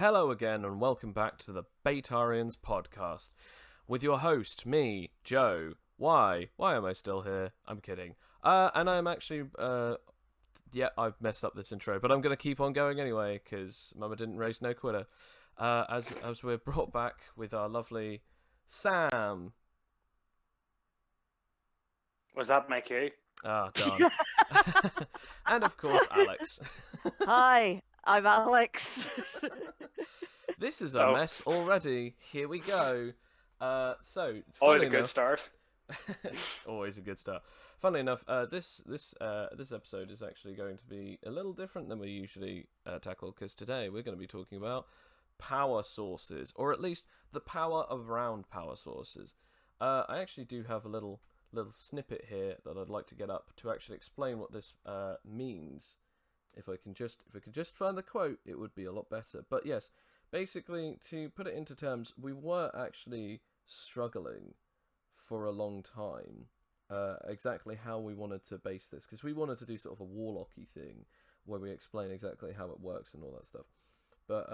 Hello again, and welcome back to the Betarians Podcast with your host, me, Joe. Why? Why am I still here? I'm kidding. And I'm actually, I've messed up this intro, but I'm going to keep on going anyway, because Mama didn't raise no quitter. As we're brought back with our lovely Sam. Was that my cue? Ah, darn. And of course, Alex. Hi, I'm Alex. This is a mess already. Here we go. Always a good start. Always a good start. Funnily enough, this episode is actually going to be a little different than we usually tackle, because today we're going to be talking about power sources, or at least the power around power sources. I actually do have a little snippet here that I'd like to get up to actually explain what this means. If I could just find the quote, it would be a lot better. But yes, basically, to put it into terms, we were actually struggling for a long time exactly how we wanted to base this, because we wanted to do sort of a warlocky thing where we explain exactly how it works and all that stuff. But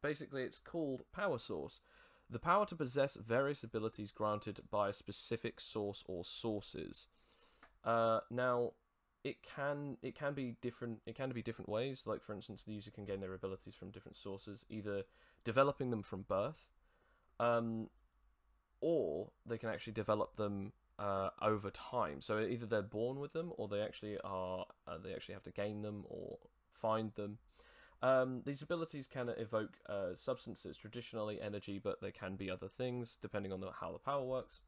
basically, it's called power source. The power to possess various abilities granted by a specific source or sources. Now, it can be different. It can be different ways. Like, for instance, the user can gain their abilities from different sources, either developing them from birth, or they can actually develop them over time. So either they're born with them, or they actually are. They actually have to gain them or find them. These abilities can evoke substances, traditionally energy, but they can be other things depending on how the power works,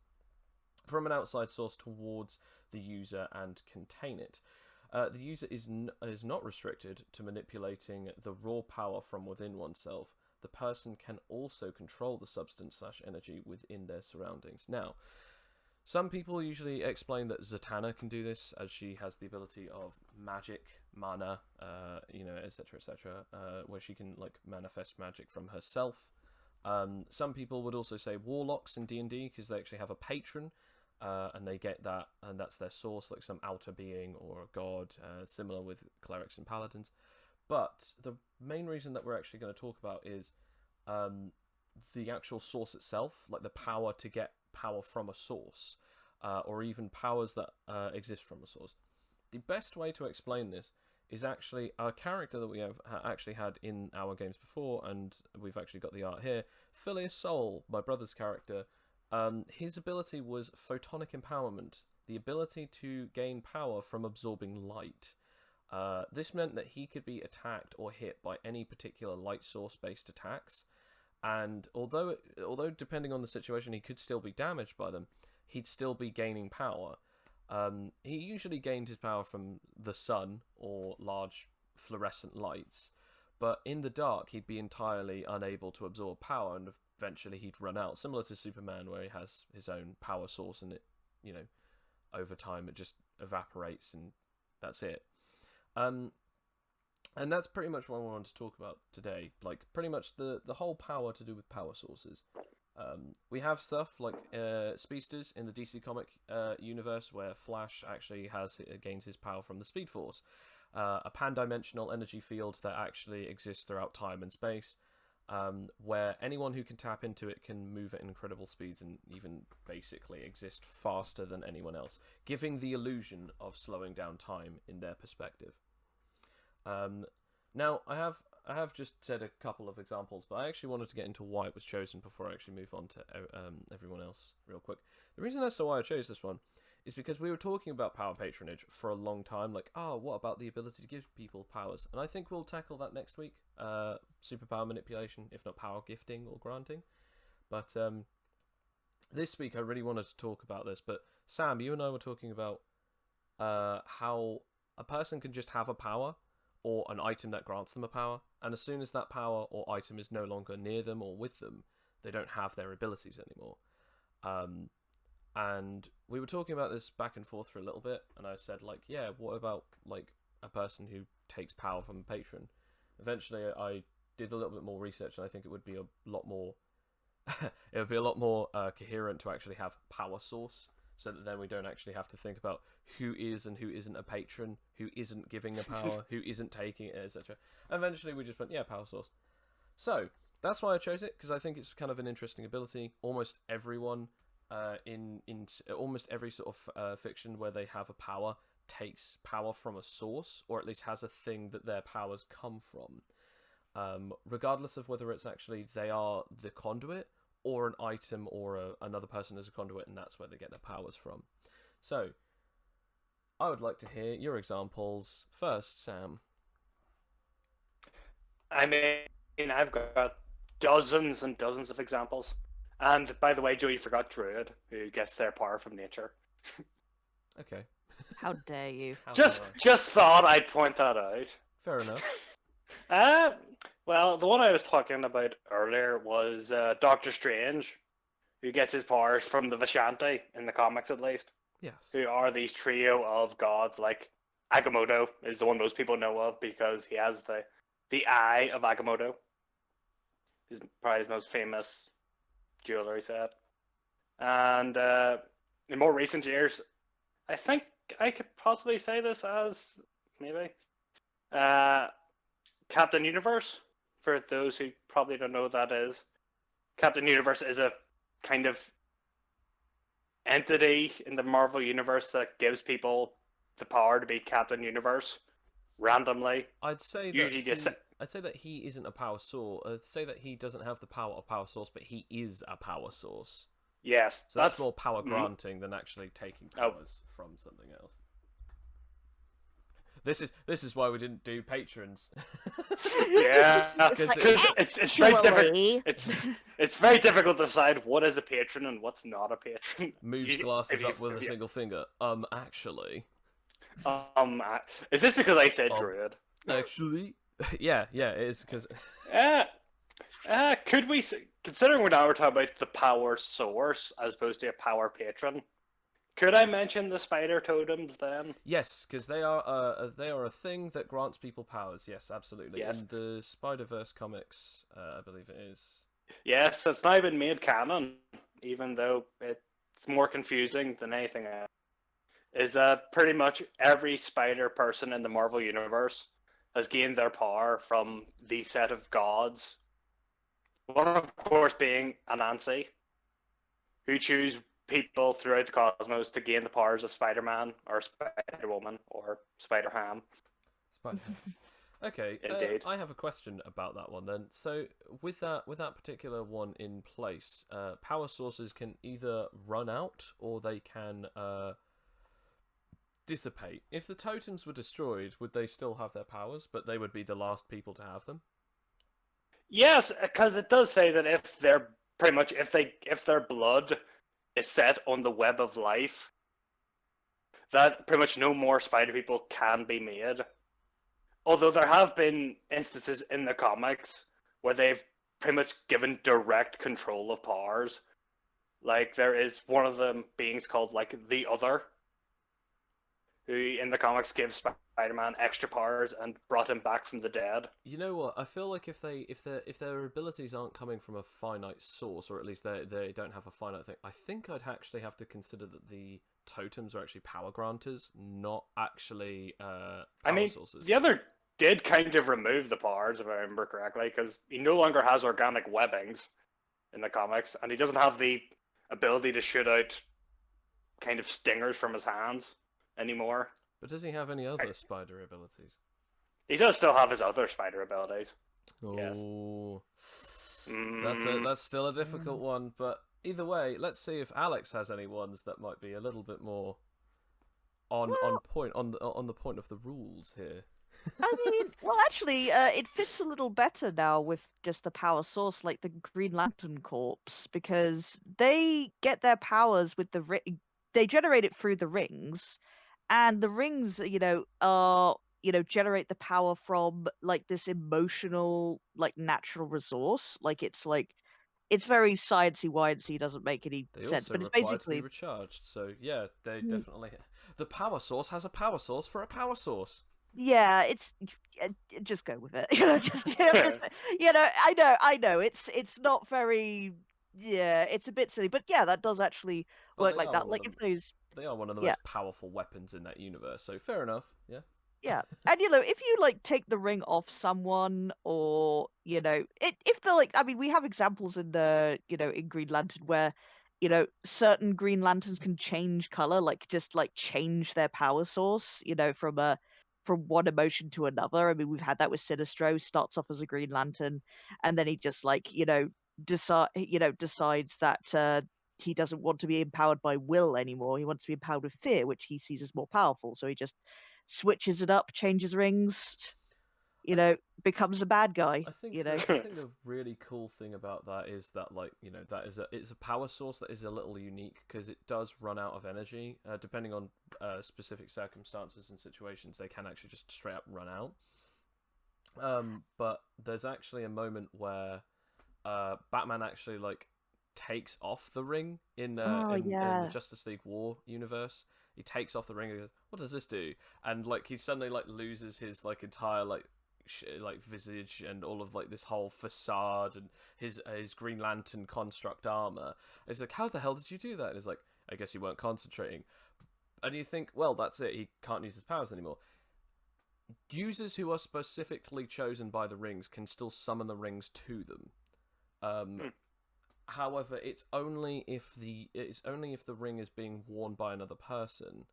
from an outside source towards the user and contain it. The user is not restricted to manipulating the raw power from within oneself. The person can also control the substance/energy within their surroundings. Now, some people usually explain that Zatanna can do this, as she has the ability of magic, mana, etc., etc., where she can manifest magic from herself. Some people would also say warlocks in D&D, because they actually have a patron, and they get that, and that's their source, like some outer being or a god, similar with clerics and paladins. But the main reason that we're actually going to talk about is the actual source itself, like the power to get power from a source, or even powers that exist from a source. The best way to explain this is actually a character that we have actually had in our games before, and we've actually got the art here. Phileas Soul, my brother's character, his ability was photonic empowerment, the ability to gain power from absorbing light. This meant that he could be attacked or hit by any particular light source-based attacks, and although depending on the situation he could still be damaged by them, he'd still be gaining power. He usually gained his power from the sun or large fluorescent lights, but in the dark he'd be entirely unable to absorb power, and eventually he'd run out, similar to Superman, where he has his own power source, and it, over time it just evaporates and that's it. And that's pretty much what I wanted to talk about today. Like, pretty much the whole power to do with power sources. We have stuff like speedsters in the DC comic universe, where Flash actually gains his power from the Speed Force, a pan-dimensional energy field that actually exists throughout time and space, where anyone who can tap into it can move at incredible speeds and even basically exist faster than anyone else, giving the illusion of slowing down time in their perspective. Now, I have just said a couple of examples, but I actually wanted to get into why it was chosen before I actually move on to everyone else real quick. The reason as to why I chose this one is because we were talking about power patronage for a long time, like, what about the ability to give people powers? And I think we'll tackle that next week, superpower manipulation, if not power gifting or granting. But this week I really wanted to talk about this, but Sam, you and I were talking about how a person can just have a power, or an item that grants them a power, and as soon as that power or item is no longer near them or with them, they don't have their abilities anymore. And we were talking about this back and forth for a little bit, and I said, what about a person who takes power from a patron? Eventually I did a little bit more research, and I think it would be a lot more coherent to actually have power source, so that then we don't actually have to think about who is and who isn't a patron, who isn't giving a power, who isn't taking it, etc. Eventually we just went, power source. So that's why I chose it, because I think it's kind of an interesting ability. Almost everyone in almost every sort of fiction where they have a power takes power from a source, or at least has a thing that their powers come from. Regardless of whether it's actually they are the conduit, or an item, or another person as a conduit, and that's where they get their powers from. So, I would like to hear your examples first, Sam. I mean, I've got dozens and dozens of examples. And by the way, Joe, you forgot Druid, who gets their power from nature. Okay. How dare you? Just thought I'd point that out. Fair enough. Well, the one I was talking about earlier was Doctor Strange, who gets his powers from the Vishanti, in the comics at least. Yes. Who are these trio of gods, like Agamotto is the one most people know of because he has the eye of Agamotto. He's probably his most famous jewelry set. And in more recent years, I think I could possibly say this as, maybe, Captain Universe, for those who probably don't know what that is. Captain Universe is a kind of entity in the Marvel Universe that gives people the power to be Captain Universe randomly. I'd say that he isn't a power source. I'd say that he doesn't have the power of power source, but he is a power source. Yes. So that's more power granting than actually taking powers from something else. This is why we didn't do patrons. Yeah, because it's very difficult. It's very difficult to decide what is a patron and what's not a patron. Moves glasses up with a single finger. Actually. Is this because I said Druid? Actually, yeah, it is because. Could we, considering we're talking about the power source as opposed to a power patron, could I mention the spider totems then? Yes, because they are a thing that grants people powers. Yes, absolutely. Yes. And the Spider-Verse comics, I believe it is. Yes, it's now been made canon, even though it's more confusing than anything else. Is that pretty much every spider person in the Marvel Universe has gained their power from the set of gods. One, of course, being Anansi, who choose people throughout the cosmos to gain the powers of Spider-Man or Spider-Woman or Spider-Ham. Okay, indeed. I have a question about that one then. So with that particular one in place, power sources can either run out or they can dissipate. If the totems were destroyed, would they still have their powers, but they would be the last people to have them? Yes, because it does say that if they're pretty much if their blood is set on the web of life, that pretty much no more spider people can be made. Although there have been instances in the comics where they've pretty much given direct control of powers. Like there is one of them beings called like the Other, who in the comics gives Spider-Man extra powers and brought him back from the dead. You know what? I feel like if their abilities aren't coming from a finite source, or at least they don't have a finite thing, I think I'd actually have to consider that the totems are actually power granters, not actually power sources. The Other did kind of remove the powers, if I remember correctly, because he no longer has organic webbings in the comics, and he doesn't have the ability to shoot out kind of stingers from his hands anymore. But does he have any other spider abilities? He does still have his other spider abilities. Oh, yes. That's still a difficult one. But either way, let's see if Alex has any ones that might be a little bit more on point on the point of the rules here. I mean, well, actually, it fits a little better now with just the power source, like the Green Lantern Corps, because they get their powers with they generate it through the rings, and the rings, generate the power from like this emotional, like natural resource. It's very sciencey, doesn't make any sense, but it's basically to be recharged. So yeah, they definitely the power source has a power source for a power source. Yeah, just go with it. I know. It's not very. Yeah, it's a bit silly, but yeah, that does actually work like that. Like if those. They are one of the most powerful weapons in that universe, so fair enough. Yeah. Yeah, and if you like take the ring off someone, or if they're like, I mean, we have examples in the in Green Lantern where certain Green Lanterns can change color, like just like change their power source, from one emotion to another. I mean, we've had that with Sinestro. Starts off as a Green Lantern, and then he just like decides that he doesn't want to be empowered by will anymore. He wants to be empowered with fear, which he sees as more powerful. So he just switches it up, changes rings, I th- becomes a bad guy. I think the really cool thing about that is that that it's a power source that is a little unique because it does run out of energy. Depending on specific circumstances and situations, they can actually just straight up run out. But there's actually a moment where Batman actually takes off the ring in the Justice League War universe. He takes off the ring and goes, "What does this do?" And he suddenly loses his entire visage and all of this whole facade and his Green Lantern construct armor. And he's like, "How the hell did you do that?" And he's like, "I guess you weren't concentrating." And you think, well, that's it. He can't use his powers anymore. Users who are specifically chosen by the rings can still summon the rings to them. However, it's only if the ring is being worn by another person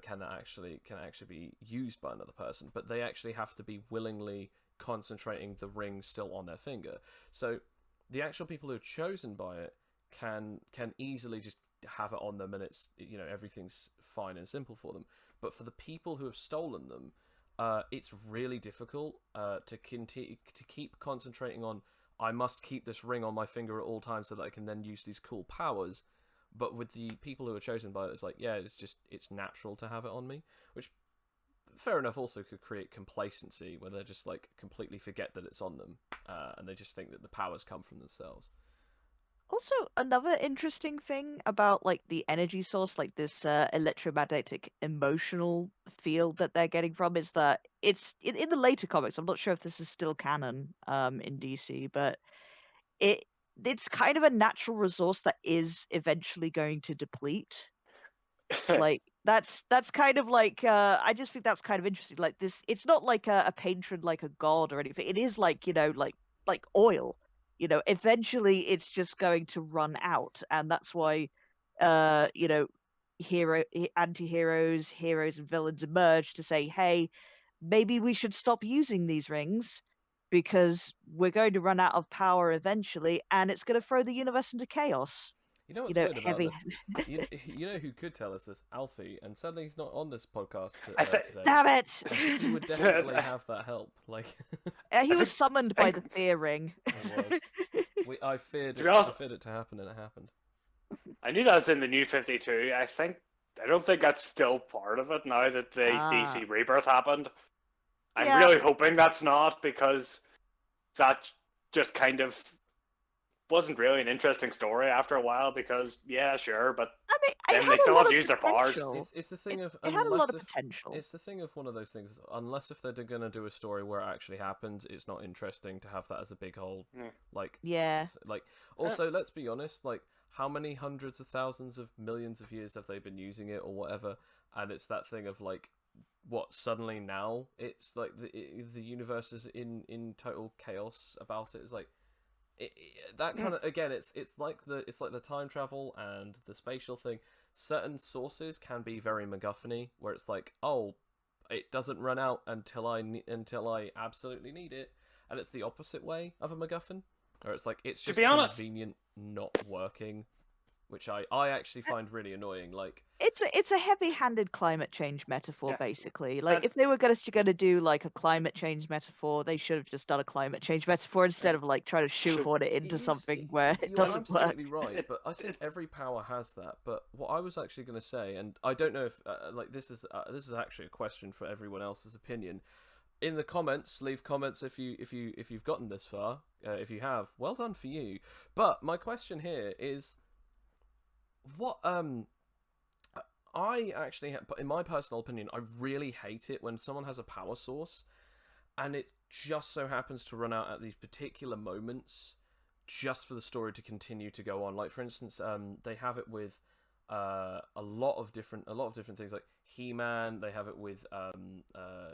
can actually be used by another person. But they actually have to be willingly concentrating the ring still on their finger. So the actual people who are chosen by it can easily just have it on them, and it's everything's fine and simple for them. But for the people who have stolen them, it's really difficult to keep concentrating on. I must keep this ring on my finger at all times so that I can then use these cool powers. But with the people who are chosen by it, it's like, yeah, it's natural to have it on me, which fair enough also could create complacency where they just completely forget that it's on them, and they just think that the powers come from themselves. Also, another interesting thing about the energy source, like this electromagnetic emotional field that they're getting from, is that it's in the later comics. I'm not sure if this is still canon in DC, but it's kind of a natural resource that is eventually going to deplete. That's kind of I just think that's kind of interesting. Like this, it's not like a patron, like a god or anything. It is like oil. Eventually it's just going to run out, and that's why anti-heroes, heroes, and villains emerge to say, hey, maybe we should stop using these rings because we're going to run out of power eventually, and it's going to throw the universe into chaos. You know what's weird about Heavy. this? You know who could tell us this? Alfie, and sadly he's not on this podcast today. Damn it! He would definitely have that help. He was summoned by the fear ring. He was. I feared it to happen, and it happened. I knew that was in the New 52. I don't think that's still part of it now that the DC Rebirth happened. I'm really hoping that's not, because that just kind of wasn't really an interesting story after a while, because yeah, sure, but I mean, then they still have to use their powers. It's the thing of it had a lot of potential. It's the thing of one of those things. Unless if they're going to do a story where it actually happens, it's not interesting to have that as a big hole. Also, let's be honest. How many hundreds of thousands of millions of years have they been using it or whatever? And it's that thing of what suddenly now it's the universe is in total chaos about it. It's that kind of, again, it's like the time travel and the spatial thing. Certain sources can be very MacGuffin-y, where it's it doesn't run out until I absolutely need it, and it's the opposite way of a MacGuffin, where it's just convenient not working, which I actually find really annoying. It's a heavy-handed climate change metaphor, basically. If they were going to do a climate change metaphor, they should have just done a climate change metaphor instead of trying to shoehorn it into something where it doesn't work. You're absolutely right, but I think every power has that. But what I was actually going to say, and I don't know if this is actually a question for everyone else's opinion. In the comments, leave comments if you've gotten this far. If you have, well done for you. But my question here is, what I actually, in my personal opinion, I really hate it when someone has a power source and it just so happens to run out at these particular moments just for the story to continue to go on. For instance, they have it with a lot of different things. He-Man. They have it with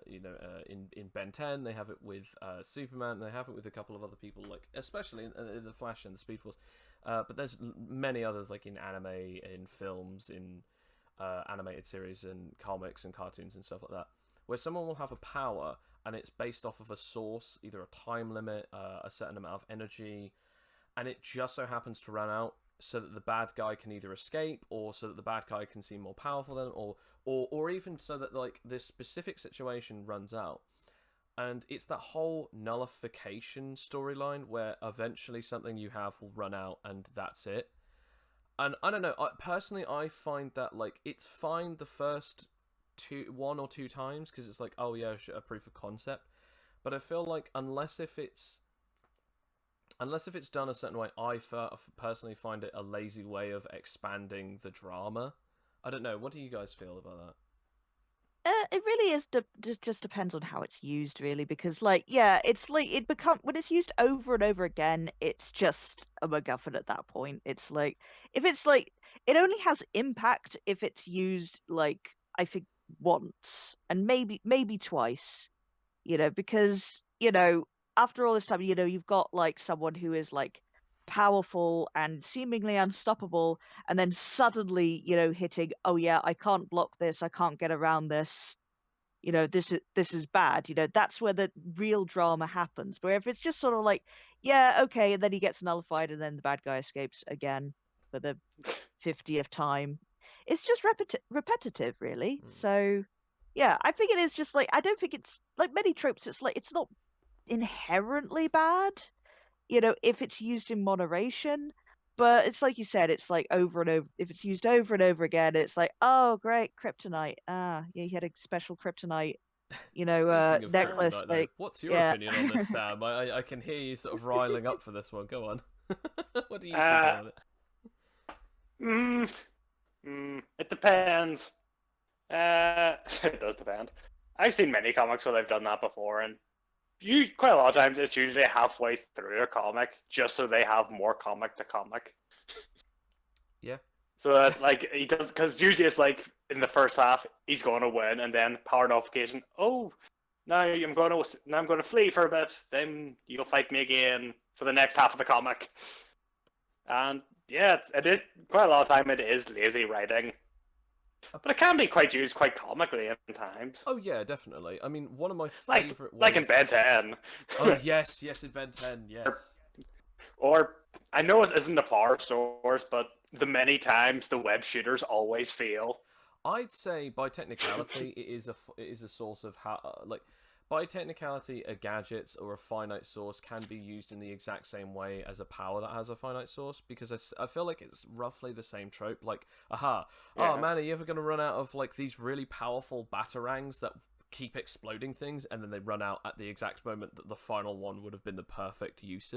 in Ben 10. They have it with Superman. They have it with a couple of other people, like especially in the Flash and the Speed Force. But there's many others, like in anime, in films, in animated series, and comics and cartoons and stuff like that, where someone will have a power and it's based off of a source, either a time limit, a certain amount of energy, and it just so happens to run out, so that the bad guy can either escape, or so that the bad guy can seem more powerful than, or even so that like this specific situation runs out. And it's that whole nullification storyline where eventually something you have will run out and that's it. And I don't know, personally I find that like it's fine the first one or two times, because it's like, oh yeah, a proof of concept. But I feel like unless if it's done a certain way, I personally find it a lazy way of expanding the drama. I don't know. What do you guys feel about that? It really is just depends on how it's used, really, because like, yeah, it's like when it's used over and over again, it's just a MacGuffin at that point. It's like if it's like it only has impact if it's used like I think once and maybe twice, because after all this time, you've got like someone who is like powerful and seemingly unstoppable, and then suddenly hitting, oh yeah, I can't block this, I can't get around this, this is bad. That's where the real drama happens. But if it's just sort of like, yeah, okay, and then he gets nullified and then the bad guy escapes again for the 50th time, it's just repetitive, really. So yeah, I think it is just like, I don't think it's like many tropes, it's like it's not inherently bad, if it's used in moderation. But it's like you said, it's like over and over. If it's used over and over again, it's like, oh, great, kryptonite. Ah, yeah, he had a special kryptonite, Speaking of necklace. kryptonite, Like, what's your yeah. opinion on this, Sam? I can hear you sort of riling up for this one. Go on. What do you think about it? It depends. It does depend. I've seen many comics where they've done that before, and quite a lot of times it's usually halfway through a comic, just so they have more comic to comic. Yeah. So that like he does, because usually it's like in the first half he's going to win, and then power nullification. Oh, now I'm going to flee for a bit. Then you'll fight me again for the next half of the comic. And yeah, it is quite a lot of time. It is lazy writing. But it can be quite used quite comically at times. Oh yeah, definitely. I mean, one of my favorite like in Ben 10. Oh yes, in Ben 10, yes. Or I know it isn't the power source, but the many times the web shooters always fail. I'd say by technicality, it is a source of how by technicality, a gadget or a finite source can be used in the exact same way as a power that has a finite source, because I feel like it's roughly the same trope. Like, oh man, are you ever going to run out of like these really powerful batarangs that keep exploding things, and then they run out at the exact moment that the final one would have been the perfect use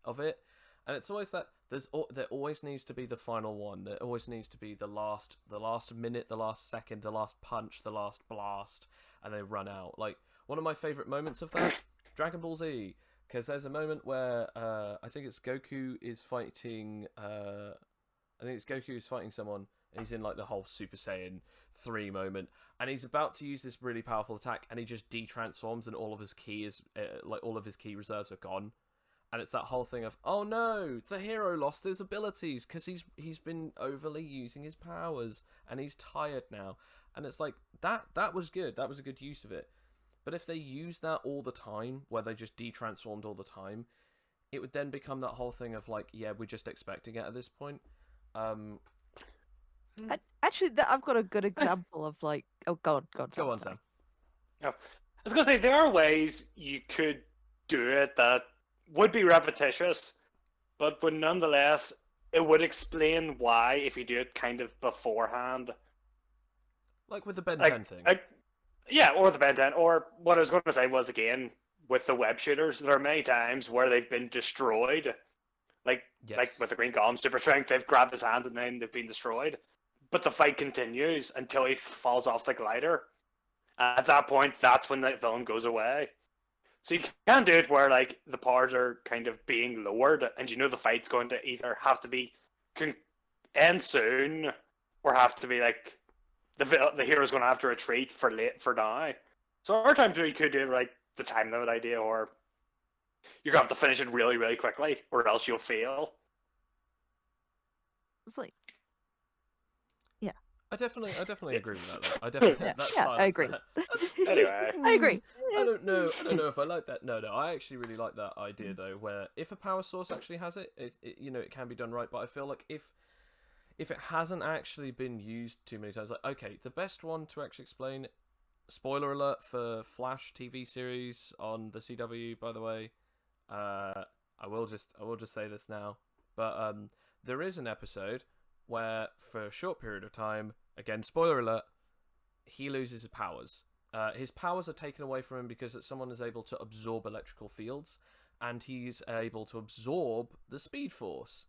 of it? And it's always that there always needs to be the final one. There always needs to be the last minute, the last second, the last punch, the last blast, and they run out. Like, one of my favorite moments of that, Dragon Ball Z, because there's a moment where I think it's Goku is fighting. Someone, and he's in like the whole Super Saiyan 3 moment, and he's about to use this really powerful attack, and he just de-transforms, and all of his key reserves are gone. And it's that whole thing of, oh no, the hero lost his abilities because he's been overly using his powers and he's tired now. And it's like, that was good. That was a good use of it. But if they use that all the time, where they just de-transformed all the time, it would then become that whole thing of like, yeah, we're just expecting it at this point. Actually, I've got a good example of like, oh god, Go on, Sam. I was gonna say there are ways you could do it that would be repetitious, but nonetheless, it would explain why if you do it kind of beforehand. Like with the Ben 10 thing. Yeah, or the Ben 10. Or what I was going to say was, again, with the web shooters, there are many times where they've been destroyed. Like with the Green Golem Super Strength, they've grabbed his hand and then they've been destroyed. But the fight continues until he falls off the glider. At that point, that's when the villain goes away. So you can do it where like the powers are kind of being lowered, and the fight's going to either have to be end soon, or have to be like the hero's going to have to retreat for now. So our time we could do like the time limit idea, or you're gonna have to finish it really, really quickly, or else you'll fail. It's like, I definitely agree with that. Though. I definitely I agree. Anyway, I agree. I don't know if I like that. No, I actually really like that idea though, where if a power source actually has it, it can be done right. But I feel like if it hasn't actually been used too many times, like okay, the best one to actually explain. Spoiler alert for Flash TV series on the CW, by the way. I will just say this now, but there is an episode where, for a short period of time, again, spoiler alert, he loses his powers. His powers are taken away from him because someone is able to absorb electrical fields, and he's able to absorb the Speed Force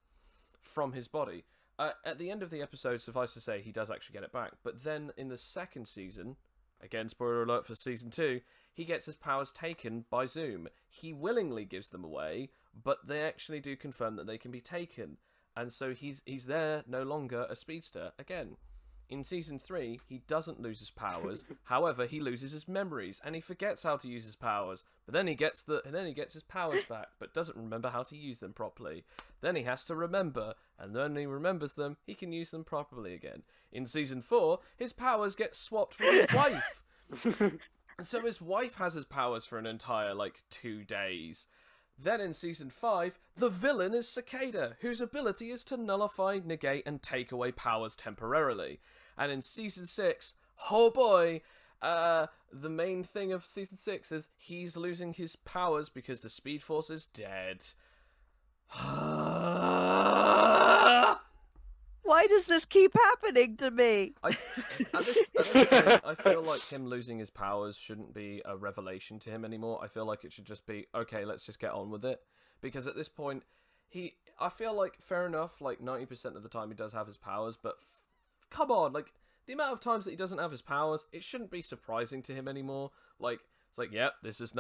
from his body. At the end of the episode, suffice to say, he does actually get it back. But then in the second season, again, spoiler alert for season 2, he gets his powers taken by Zoom. He willingly gives them away, but they actually do confirm that they can be taken. And so he's there, no longer a speedster again. In season 3, he doesn't lose his powers. However, he loses his memories and he forgets how to use his powers. But then he gets his powers back, but doesn't remember how to use them properly. Then he has to remember, and then he remembers them, he can use them properly again. In season 4, his powers get swapped with his wife. And so his wife has his powers for an entire 2 days. Then in season 5, the villain is Cicada, whose ability is to nullify, negate, and take away powers temporarily. And in season 6, oh boy, the main thing of season 6 is he's losing his powers because the Speed Force is dead. Why does this keep happening to me? At this point, I feel like him losing his powers shouldn't be a revelation to him anymore. I feel like it should just be, okay, let's just get on with it. Because at this point, I feel like, fair enough, 90% of the time he does have his powers, but come on, the amount of times that he doesn't have his powers, it shouldn't be surprising to him anymore. It's yep, this is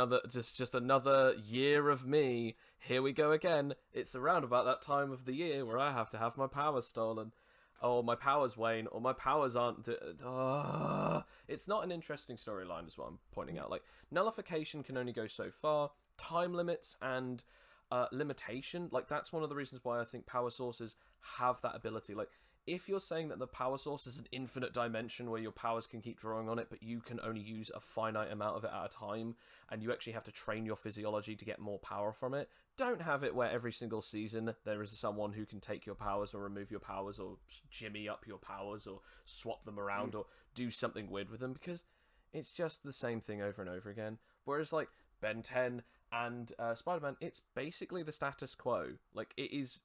just another year of me. Here we go again. It's around about that time of the year where I have to have my powers stolen. Or my powers wane, or my powers aren't... It's not an interesting storyline is what I'm pointing out. Nullification can only go so far. Time limits and limitation, that's one of the reasons why I think power sources have that ability. If you're saying that the power source is an infinite dimension where your powers can keep drawing on it, but you can only use a finite amount of it at a time, and you actually have to train your physiology to get more power from it, don't have it where every single season there is someone who can take your powers or remove your powers or jimmy up your powers or swap them around or do something weird with them, because it's just the same thing over and over again. Whereas Ben 10 and Spider-Man, it's basically the status quo. It is...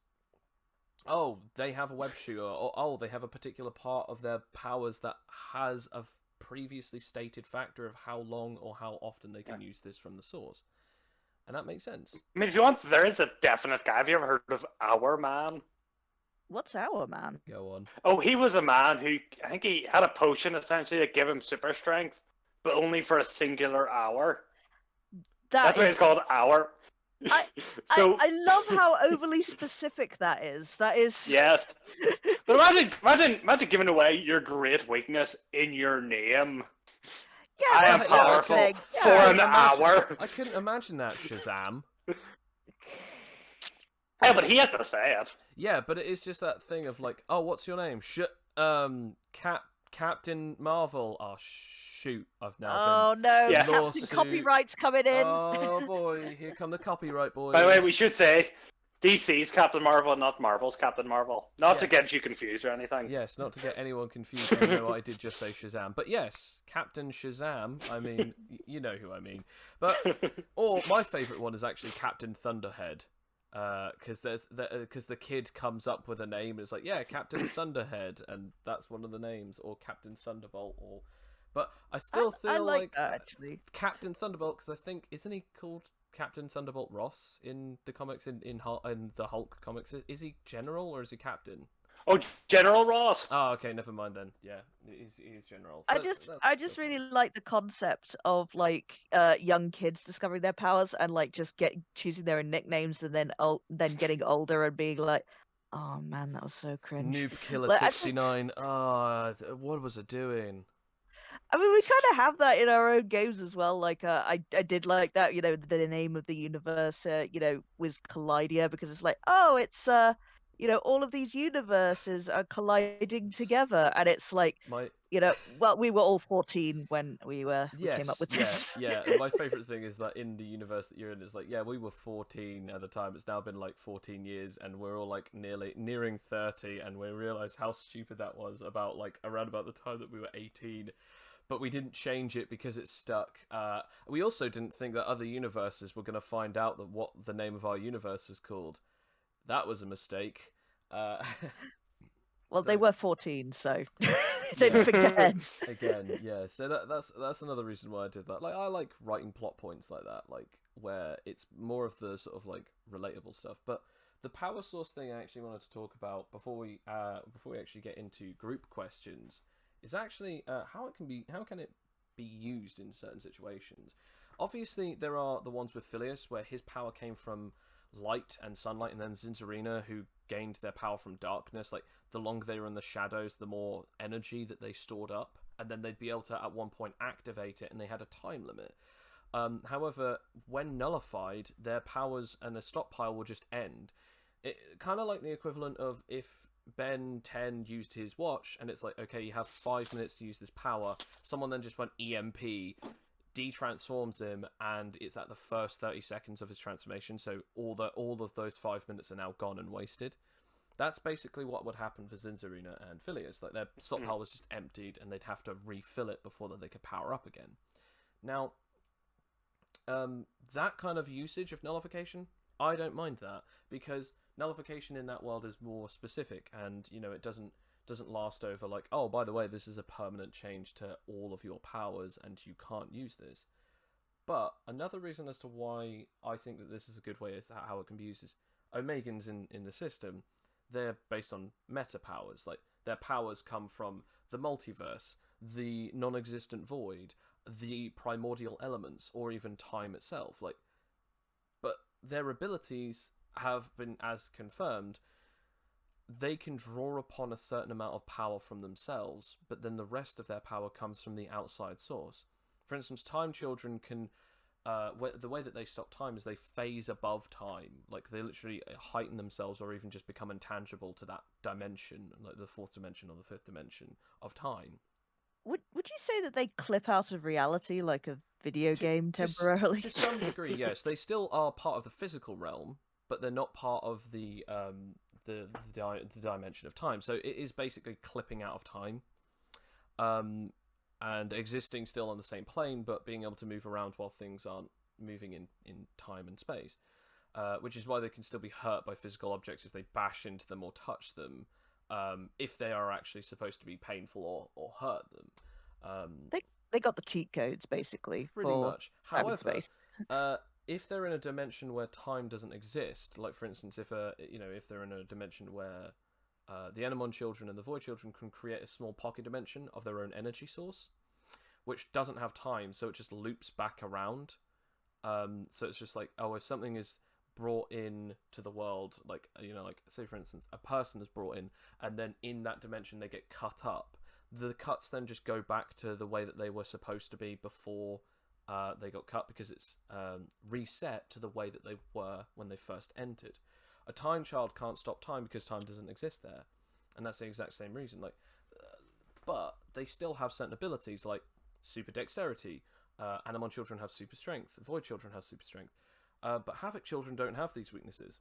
oh, they have a web shooter, or oh, they have a particular part of their powers that has a previously stated factor of how long or how often they can use this from the source. And that makes sense. I mean, if you want, there is a definite guy. Have you ever heard of Our Man? What's Our Man? Go on. Oh, he was a man who, I think he had a potion essentially that gave him super strength, but only for a singular hour. That's why it's called Our. I love how overly specific that is. That is... Yes. But imagine giving away your great weakness in your name. Yeah, I am powerful for an hour. I couldn't imagine that, Shazam. Yeah, but he has to say it. Yeah, but it is just that thing of oh, what's your name? Captain Marvel. Oh, shoot. I've now been... no, yeah. Captain Copyright's coming in. Oh, boy. Here come the copyright boys. By the way, we should say DC's Captain Marvel, not Marvel's Captain Marvel. Not to get you confused or anything. Yes, not to get anyone confused. I know I did just say Shazam. But yes, Captain Shazam. I mean, you know who I mean. But or my favourite one is actually Captain Thunderhead. Because the kid comes up with a name and it's yeah, Captain Thunderhead, and that's one of the names, or Captain Thunderbolt, or... But I still feel I like that, actually. Captain Thunderbolt, because I think, isn't he called Captain Thunderbolt Ross in the comics, in the Hulk comics? Is he General or is he Captain? Oh, General Ross. Oh, okay, never mind then. Yeah, he's General. So I just really like the concept of young kids discovering their powers and just choosing their own nicknames and then getting older and being Oh man, that was so cringe. Noob Killer Like, 69. Ah, what was it doing? I mean, we kind of have that in our own games as well. Like, I did like that. The name of the universe, was Collidia, because it's like, oh, it's all of these universes are colliding together, and it's like, My well, we were all 14 when we came up Yes, with yeah, this. yeah. And my favorite thing is that in the universe that you're in, it's like, yeah, we were 14 at the time. It's now been like 14 years, and we're all like nearing 30, and we realize how stupid that was about like around about the time that we were 18. But we didn't change it because it stuck. We also didn't think that other universes were going to find out that what the name of our universe was called. That was a mistake. Well, So, they were 14, so yeah. don't forget. Again, yeah. So that's another reason why I did that. Like, I like writing plot points like that, like where it's more of the sort of like relatable stuff. But the power source thing I actually wanted to talk about before we actually get into group questions is actually how can it be used in certain situations. Obviously, there are the ones with Phileas where his power came from light and sunlight, and then Zinzarina, who gained their power from darkness. Like, the longer they were in the shadows, the more energy that they stored up, and then they'd be able to at one point activate it, and they had a time limit. However, when nullified, their powers and their stockpile will just end. It kind of like the equivalent of if Ben 10 used his watch, and it's like, okay, you have 5 minutes to use this power. Someone then just went EMP, de-transforms him, and it's at the first 30 seconds of his transformation, so all of those 5 minutes are now gone and wasted. That's basically what would happen for Zinzarina and Phileas. Like, their stockpile was just emptied, and they'd have to refill it before they could power up again. Now, that kind of usage of nullification, I don't mind that, because nullification in that world is more specific, and it doesn't last over like, oh, by the way, this is a permanent change to all of your powers and you can't use this. But another reason as to why I think that this is a good way is how it can be used is Omegans in the system, they're based on meta powers. Like, their powers come from the multiverse, the non-existent void, the primordial elements, or even time itself. Like, but their abilities have been, as confirmed, they can draw upon a certain amount of power from themselves, but then the rest of their power comes from the outside source. For instance, time children can, the way that they stop time is they phase above time. Like, they literally heighten themselves or even just become intangible to that dimension, like the fourth dimension or the fifth dimension of time. Would you say that they clip out of reality like a video game temporarily? To some degree, yes. They still are part of the physical realm, but they're not part of the dimension of time. So it is basically clipping out of time, and existing still on the same plane, but being able to move around while things aren't moving in time and space. Which is why they can still be hurt by physical objects if they bash into them or touch them, if they are actually supposed to be painful or hurt them. They got the cheat codes basically. Pretty for much. time and However, space. if they're in a dimension where time doesn't exist, like for instance, if they're in a dimension where the Anemon children and the Void children can create a small pocket dimension of their own energy source, which doesn't have time, so it just loops back around. So it's just like, oh, if something is brought in to the world, like say for instance, a person is brought in, and then in that dimension they get cut up. The cuts then just go back to the way that they were supposed to be before they got cut, because it's reset to the way that they were when they first entered. A time child can't stop time because time doesn't exist there, and that's the exact same reason. Like, but they still have certain abilities like super dexterity. Anemon children have super strength. Void children have super strength. But Havoc children don't have these weaknesses.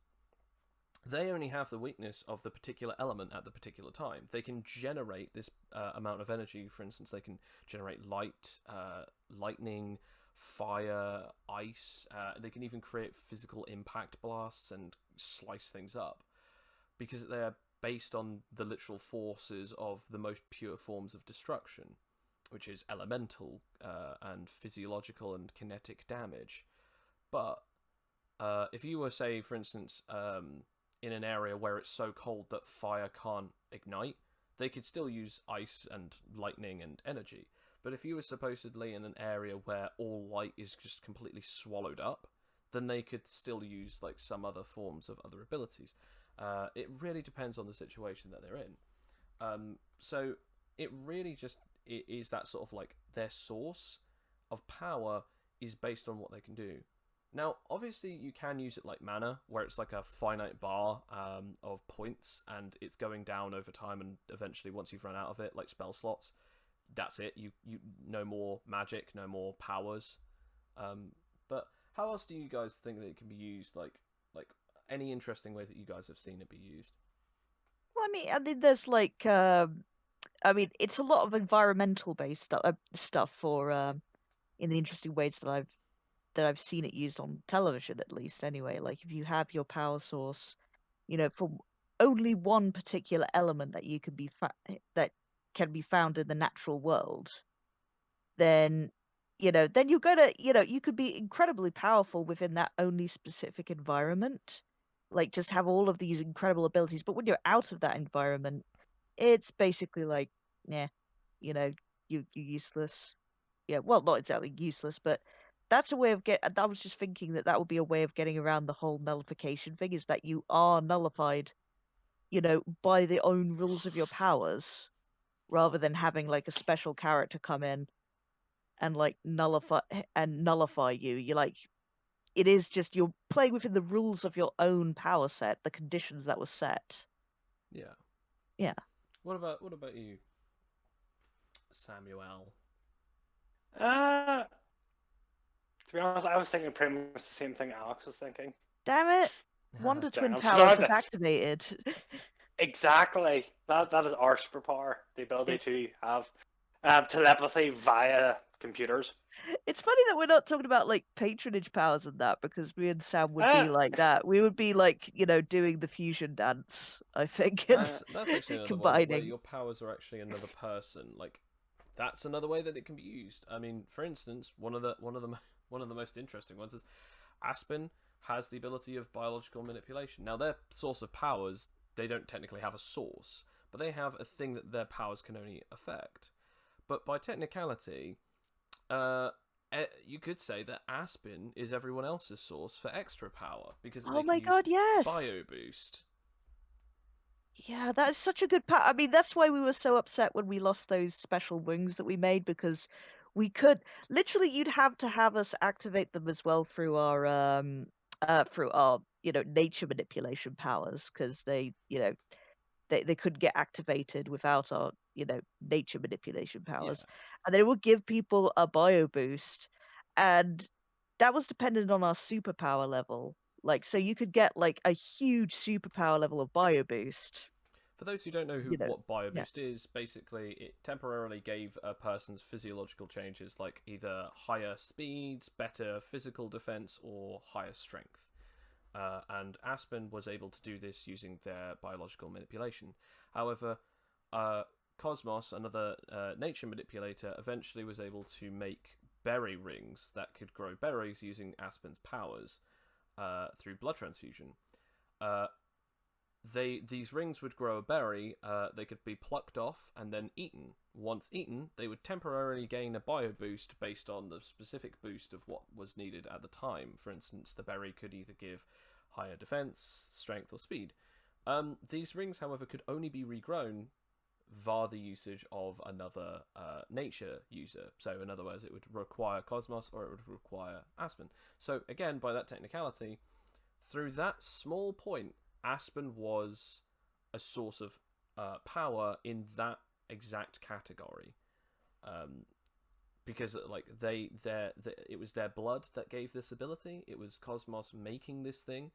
They only have the weakness of the particular element at the particular time. They can generate this amount of energy. For instance, they can generate light, lightning, fire, ice. They can even create physical impact blasts and slice things up, because they're based on the literal forces of the most pure forms of destruction, which is elemental and physiological and kinetic damage. But if you were, say, for instance, in an area where it's so cold that fire can't ignite, they could still use ice and lightning and energy. But if you were supposedly in an area where all light is just completely swallowed up, then they could still use like some other forms of other abilities. It really depends on the situation that they're in. So it really just is that sort of like their source of power is based on what they can do. Now, obviously, you can use it like mana, where it's like a finite bar of points, and it's going down over time, and eventually, once you've run out of it, like spell slots, that's it. You no more magic, no more powers. But how else do you guys think that it can be used? Like any interesting ways that you guys have seen it be used? Well, I mean, there's like, I mean, it's a lot of environmental based stuff for in the interesting ways that I've seen it used on television, at least. Anyway, like if you have your power source, from only one particular element that you can that can be found in the natural world, then then you're gonna you could be incredibly powerful within that only specific environment, like just have all of these incredible abilities. But when you're out of that environment, it's basically like, yeah, you know, you're useless. Yeah, well, not exactly useless, but that's a way of I was just thinking that that would be a way of getting around the whole nullification thing, is that you are nullified, by the own rules of your powers, rather than having like a special character come in and like nullify you. You like it is just you're playing within the rules of your own power set, the conditions that were set. Yeah. Yeah. What about you, Samuel? To be honest, I was thinking pretty much the same thing Alex was thinking. Damn it. Wonder Twin Damn, powers sorry. have activated. Exactly. That is our superpower, the ability Yes. to have telepathy via computers. It's funny that we're not talking about like patronage powers and that, because me and Sam would be Uh, like that. We would be like, doing the fusion dance, I think, and That's actually another one where combining. your powers are actually another person. Like that's another way that it can be used. I mean, for instance, one of the most interesting ones is Aspen has the ability of biological manipulation. Now, their source of powers, they don't technically have a source, but they have a thing that their powers can only affect. But by technicality, you could say that Aspen is everyone else's source for extra power because Oh they my can use god, yes. Bio Boost. Yeah, that is such a good I mean, that's why we were so upset when we lost those special wings that we made, because we could literally, you'd have to have us activate them as well through our nature manipulation powers, because they couldn't get activated without our nature manipulation Yeah. powers. And then it would give people a bio boost, and that was dependent on our superpower level. Like, so you could get like a huge superpower level of bio boost. For those who don't know you know what Bio yeah. Boost is, basically it temporarily gave a person's physiological changes like either higher speeds, better physical defense, or higher strength. And Aspen was able to do this using their biological manipulation. However, Cosmos, another nature manipulator, eventually was able to make berry rings that could grow berries using Aspen's powers through blood transfusion. These rings would grow a berry. They could be plucked off and then eaten. Once eaten, they would temporarily gain a bio boost based on the specific boost of what was needed at the time. For instance, the berry could either give higher defense, strength, or speed. These rings, however, could only be regrown via the usage of another nature user. So, in other words, it would require Cosmos or it would require Aspen. So, again, by that technicality, through that small point, Aspen was a source of power in that exact category, because like it was their blood that gave this ability. It was Cosmos making this thing,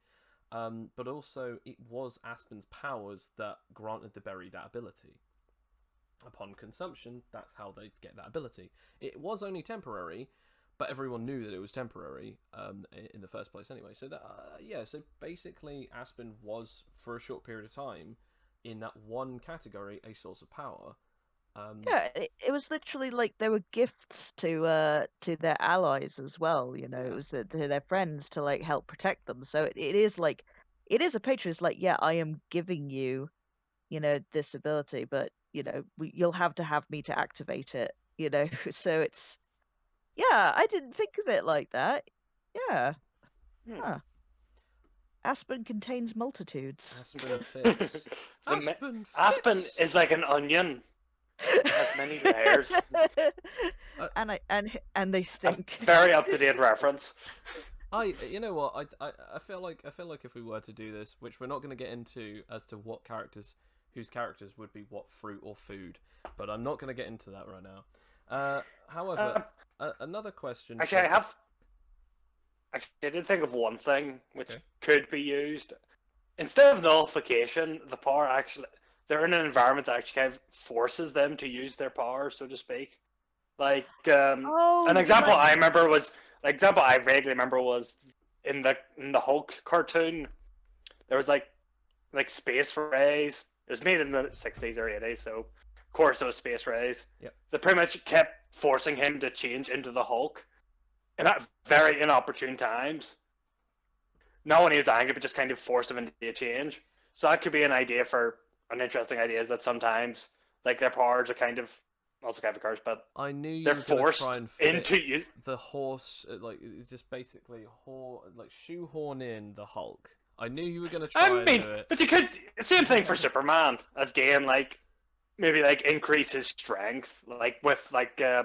but also it was Aspen's powers that granted the berry that ability. Upon consumption, that's how they get that ability. It was only temporary, but everyone knew that it was temporary in the first place anyway. So that so basically Aspen was, for a short period of time, in that one category, a source of power. Yeah, it was literally like they were gifts to their allies as well. It Yeah. was to their friends to like help protect them. So it is like, it is a patron. It's like, yeah, I am giving you this ability, but you'll have to have me to activate it. So it's, yeah, I didn't think of it like that. Yeah. Huh. Aspen contains multitudes. Aspen fits. The ma- Aspen Aspen fits. is like an onion. It has many layers. And they A stink. very up-to-date reference. You know what? I feel like if we were to do this, which we're not going to get into as to what characters, whose characters would be what fruit or food, but I'm not going to get into that right now. However, another question. Actually, I did think of one thing which Okay. could be used instead of nullification. The power actually, they're in an environment that actually kind of forces them to use their power, so to speak. Like an example I remember was an example I vaguely remember was in the Hulk cartoon. There was like space rays. It was made in the 60s or 80s, so of course it was space rays. Yep. That pretty much kept forcing him to change into the Hulk, and at very inopportune times. Not when he was angry, but just kind of forced him into a change. So that could be an idea for an interesting idea. Is that sometimes like their powers are kind of also kind of a curse, but I knew you they're were going to forced try and fit into use. the horse, like just basically shoehorn in the Hulk. I knew you were going to try I and mean, do it. but you could. Same thing for Superman. As gain maybe increase his strength, like with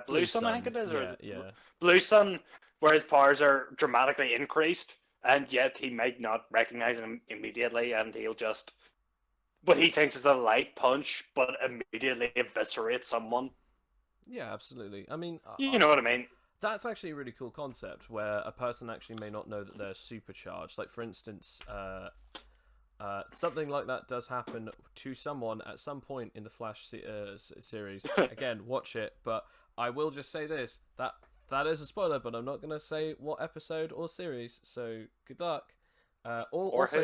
Blue Sun, I think it is, or is it yeah. Blue Sun, where his powers are dramatically increased, and yet he might not recognize them immediately, and he'll just what he thinks is a light punch, but immediately eviscerate someone. Yeah, absolutely. I mean, You know what I mean? that's actually a really cool concept where a person actually may not know that they're supercharged. Like, for instance, something like that does happen to someone at some point in the Flash series. Again, watch it, but I will just say this: that is a spoiler, but I'm not going to say what episode or series. So good luck. Or also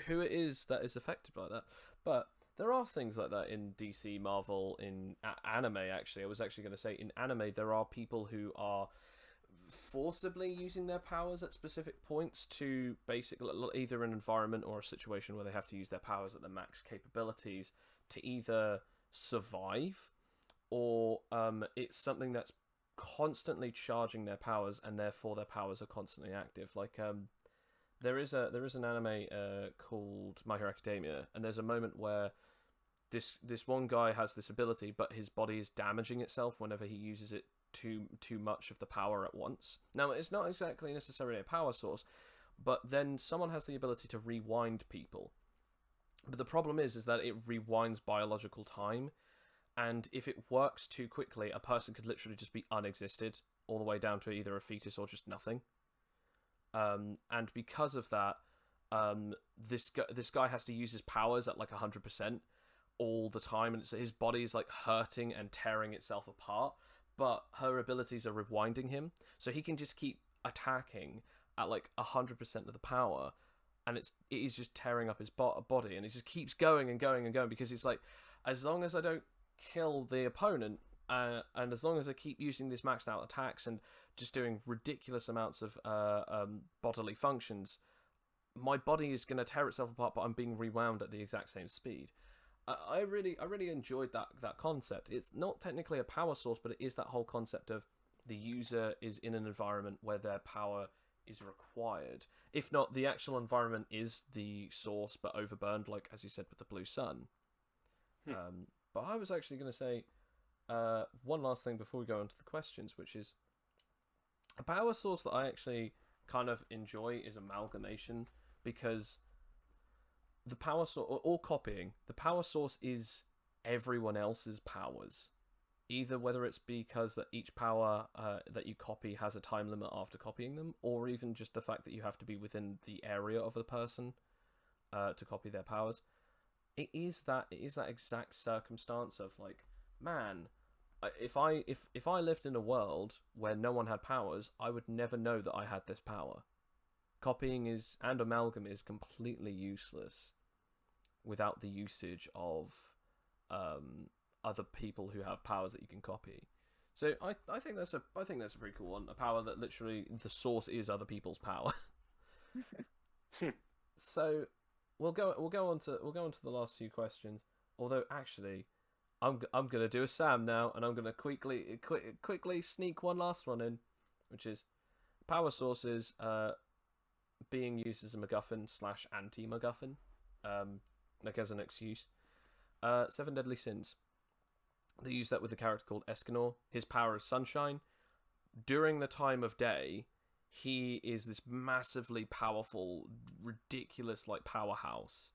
who it is that is affected by that. But there are things like that in DC, Marvel, in anime. Actually, I was actually going to say in anime there are people who are forcibly using their powers at specific points to basically either an environment or a situation where they have to use their powers at the max capabilities to either survive or it's something that's constantly charging their powers and therefore their powers are constantly active. Like there is an anime called My Hero Academia, and there's a moment where this one guy has this ability, but his body is damaging itself whenever he uses it too much of the power at once. Now, it's not exactly necessarily a power source, but then someone has the ability to rewind people. But the problem is that it rewinds biological time, and if it works too quickly, a person could literally just be unexisted all the way down to either a fetus or just nothing. And because of that, this guy has to use his powers at 100% all the time, and his body is hurting and tearing itself apart. But her abilities are rewinding him, so he can just keep attacking at 100% of the power, and it is just tearing up his body, and it just keeps going and going and going because it's as long as I don't kill the opponent, and as long as I keep using these maxed out attacks and just doing ridiculous amounts of bodily functions, my body is going to tear itself apart, but I'm being rewound at the exact same speed. I really enjoyed that concept. It's not technically a power source, but it is that whole concept of the user is in an environment where their power is required. If not, the actual environment is the source, but overburned, like as you said with the Blue Sun. But I was actually going to say one last thing before we go on to the questions, which is a power source that I actually kind of enjoy is amalgamation, because the power source, or copying, the power source is everyone else's powers. Either whether it's because that each power that you copy has a time limit after copying them, or even just the fact that you have to be within the area of the person to copy their powers. It is that exact circumstance of man, if I lived in a world where no one had powers, I would never know that I had this power. Copying and amalgam is completely useless without the usage of other people who have powers that you can copy. So I think that's a pretty cool one. A power that literally the source is other people's power. So we'll go on to the last few questions. Although actually, I'm gonna do a Sam now, and I'm gonna quickly sneak one last one in, which is power sources. being used as a MacGuffin / anti-MacGuffin, like as an excuse. Seven Deadly Sins. They use that with a character called Escanor. His power is sunshine. During the time of day, he is this massively powerful, ridiculous like powerhouse.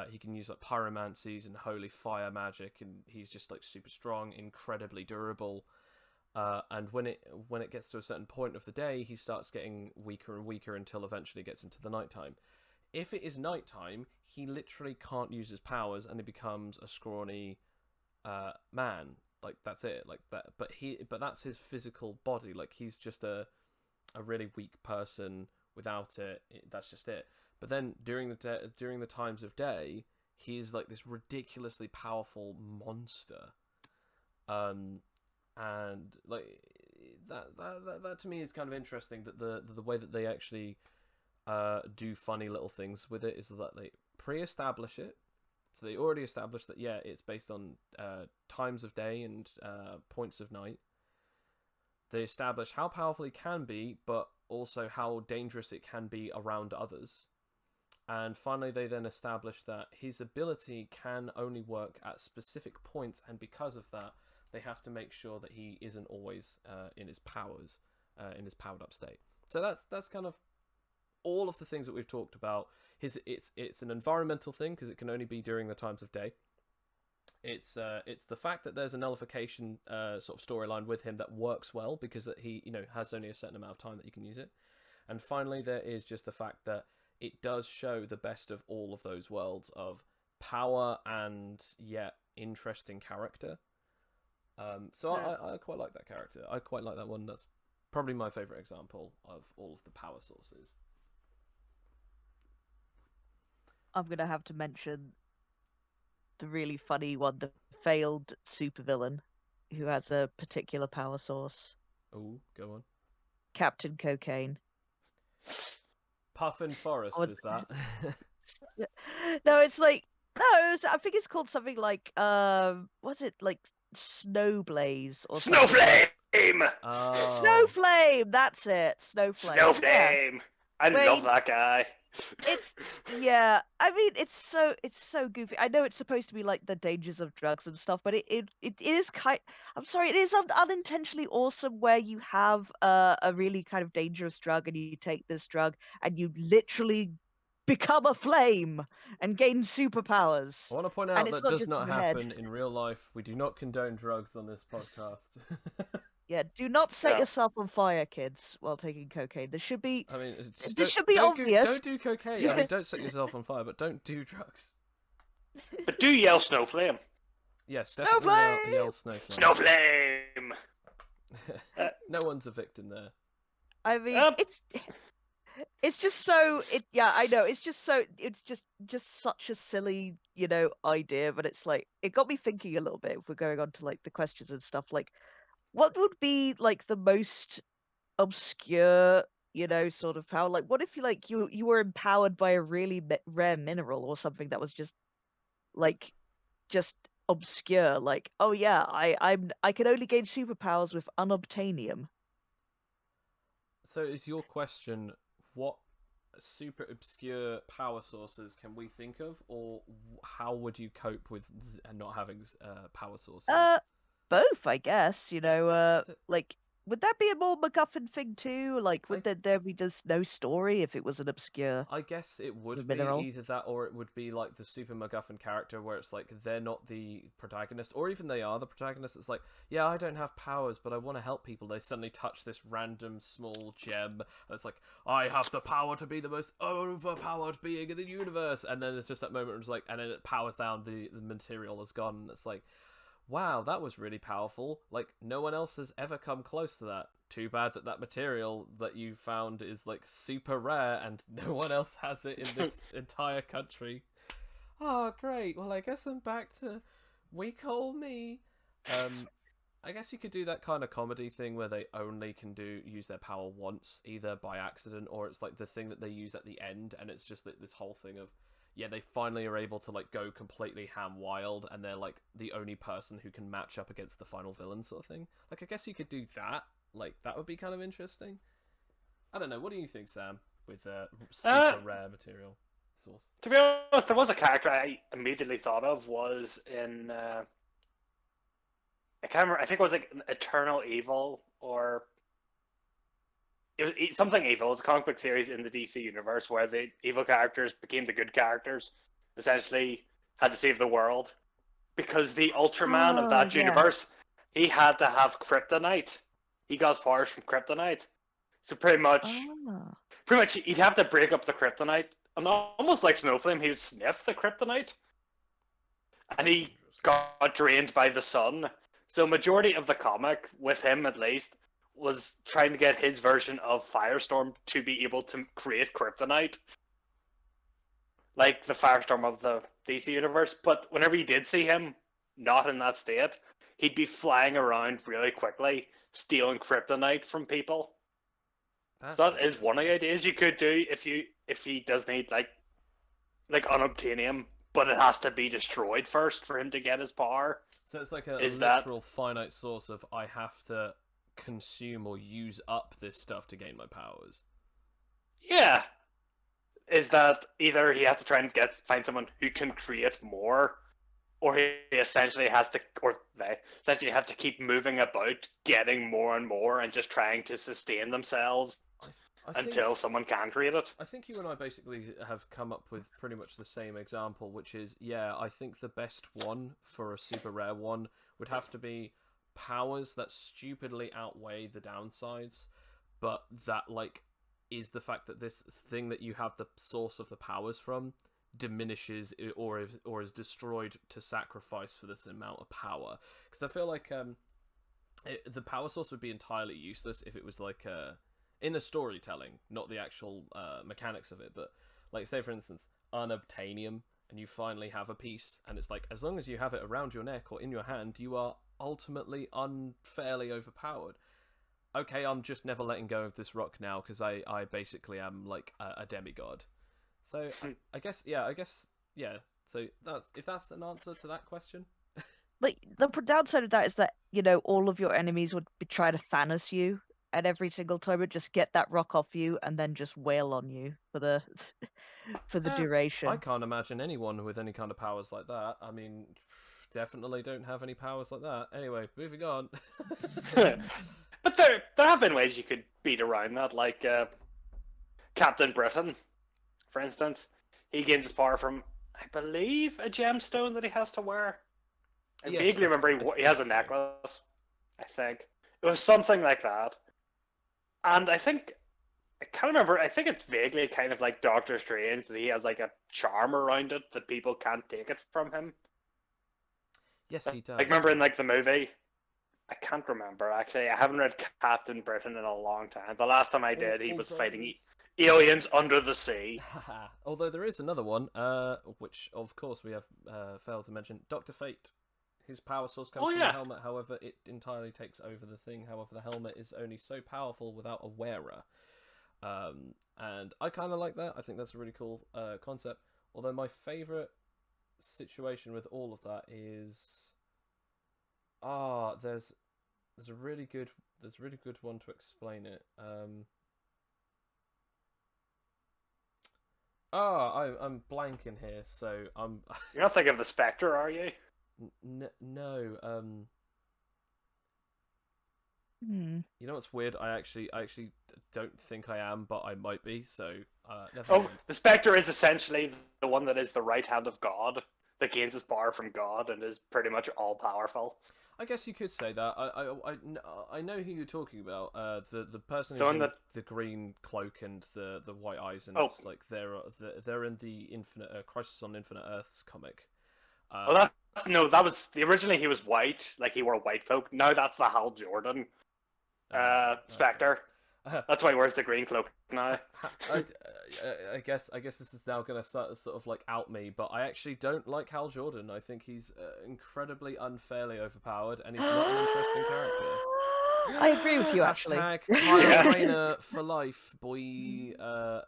He can use like pyromancies and holy fire magic, and he's just like super strong, incredibly durable. And when it gets to a certain point of the day, he starts getting weaker and weaker until eventually gets into the nighttime. If it is nighttime, he literally can't use his powers, and he becomes a scrawny man. Like that's it. Like that. But that's his physical body. Like he's just a really weak person without it. That's just it. But then during the times of day, he is like this ridiculously powerful monster. And like that to me is kind of interesting, that the way that they actually do funny little things with it is that they pre-establish it. So they already established that, yeah, it's based on times of day and points of night. They establish how powerful he can be, but also how dangerous it can be around others. And finally, they then establish that his ability can only work at specific points, and because of that, they have to make sure that he isn't always in his powers, in his powered up state. So that's kind of all of the things that we've talked about. It's an environmental thing because it can only be during the times of day. It's the fact that there's a nullification sort of storyline with him that works well because that he has only a certain amount of time that you can use it. And finally, there is just the fact that it does show the best of all of those worlds of power and yet interesting character. So I quite like that character. I quite like that one. That's probably my favorite example of all of the power sources. I'm gonna have to mention the really funny one, the failed supervillain who has a particular power source. Oh, go on. Captain Cocaine. Puffin Forest, is that? No, it's like I think it's called something like what's it, like Snowblaze or Snowflame! Snowflame, that's it. Snowflame. Snowflame! Yeah. I love that guy. It's yeah. I mean, it's so goofy. I know it's supposed to be like the dangers of drugs and stuff, but it is kind. I'm sorry, it is unintentionally awesome where you have a really kind of dangerous drug and you take this drug and you literally become a flame and gain superpowers. I want to point out that does not happen in real life. We do not condone drugs on this podcast. Yeah, do not set yourself on fire, kids, while taking cocaine. This should be. I mean, this should be obvious. Don't do cocaine. I mean, don't set yourself on fire, but don't do drugs. But do yell Snowflame. Yes, definitely yell Snowflame. Snowflame! No one's a victim there. I mean, it's just so I know it's just such a silly idea, but it's like it got me thinking a little bit. If we're going on to like the questions and stuff, like what would be like the most obscure sort of power? Like what if you were empowered by a really rare mineral or something that was just obscure, like, oh yeah, I can only gain superpowers with unobtainium. So is your question, what super obscure power sources can we think of, or how would you cope with not having power sources? Both, I guess. Like, would that be a more MacGuffin thing too? Like, would there be just no story if it was an obscure? I guess it would be mineral? either that, or it would be like the super MacGuffin character, where it's like they're not the protagonist, or even they are the protagonist. It's like, yeah, I don't have powers, but I want to help people. They suddenly touch this random small gem, and it's like, I have the power to be the most overpowered being in the universe, and then it's just that moment where it's like, and then it powers down, the material is gone, and it's like, wow, that was really powerful. Like, no one else has ever come close to that. Too bad that material that you found is, like, super rare and no one else has it in this entire country. Oh, great. Well, I guess I'm back to We Call Me. I guess you could do that kind of comedy thing where they only can use their power once, either by accident or it's, like, the thing that they use at the end, and it's just this whole thing of, yeah, they finally are able to, like, go completely ham wild, and they're, like, the only person who can match up against the final villain sort of thing. Like, I guess you could do that. Like, that would be kind of interesting. I don't know. What do you think, Sam? with super rare material source. To be honest, there was a character I immediately thought of was in I can't remember. I think it was like Eternal Evil or it was something evil. It was a comic book series in the DC universe where the evil characters became the good characters. Essentially, had to save the world because the Ultraman of that universe, he had to have kryptonite. He got his powers from kryptonite. So pretty much, he'd have to break up the kryptonite, and almost like Snowflame, he would sniff the kryptonite, and he got drained by the sun. So majority of the comic, with him at least, was trying to get his version of Firestorm to be able to create kryptonite, like the Firestorm of the DC universe. But whenever you did see him not in that state, he'd be flying around really quickly, stealing kryptonite from people. So that is one of the ideas you could do if he does need like unobtainium, but it has to be destroyed first for him to get his power. So it's like a literal finite source of I have to consume or use up this stuff to gain my powers. Yeah. Is that either he has to try and find someone who can create more, or he essentially has to, or they essentially have to keep moving about, getting more and more, and just trying to sustain themselves until someone can create it. I think you and I basically have come up with pretty much the same example, which is, I think the best one for a super rare one would have to be powers that stupidly outweigh the downsides, but that, like, is the fact that this thing that you have the source of the powers from diminishes or is destroyed to sacrifice for this amount of power. Because I feel like the power source would be entirely useless if it was like in the storytelling, not the actual mechanics of it, but like say for instance unobtainium, and you finally have a piece, and it's like as long as you have it around your neck or in your hand, you are ultimately unfairly overpowered. Okay, I'm just never letting go of this rock now because I basically am like a demigod. So I guess. So that's an answer to that question. Like the downside of that is that all of your enemies would be trying to Thanos you at every single time, and just get that rock off you and then just wail on you for the duration. I can't imagine anyone with any kind of powers like that. I mean, definitely don't have any powers like that. Anyway, moving on. But there have been ways you could beat around that, like Captain Britain, for instance. He gains his power from, I believe, a gemstone that he has to wear. I vaguely remember he has a necklace, I think. It was something like that. And I can't remember, I think it's vaguely kind of like Doctor Strange, that he has like a charm around it that people can't take it from him. Yes, he does. Like, remember in like the movie? I can't remember, actually. I haven't read Captain Britain in a long time. The last time I did, he was fighting aliens under the sea. Although there is another one, which of course we have failed to mention. Dr. Fate. His power source comes from the helmet, however, it entirely takes over the thing. However, the helmet is only so powerful without a wearer. And I kind of like that. I think that's a really cool concept. Although my favourite situation with all of that is... there's a really good one to explain it. I'm blanking here, so I'm. You're not thinking of the Spectre, are you? No. You know what's weird? I actually don't think I am, but I might be. So. The Spectre is essentially the one that is the right hand of God, that gains his power from God and is pretty much all powerful. I guess you could say that. I know who you're talking about. The person who's in the green cloak and the white eyes, and it's like they're in the Infinite Crisis on Infinite Earths comic. That was originally he was white, like he wore a white cloak. Now that's the Hal Jordan Spectre. Okay. That's why he wears the green cloak now. I guess this is now going to sort of like out me, but I actually don't like Hal Jordan. I think he's incredibly unfairly overpowered, and he's not an interesting character. I agree with you, actually. Kyle Rayner for life, boy. I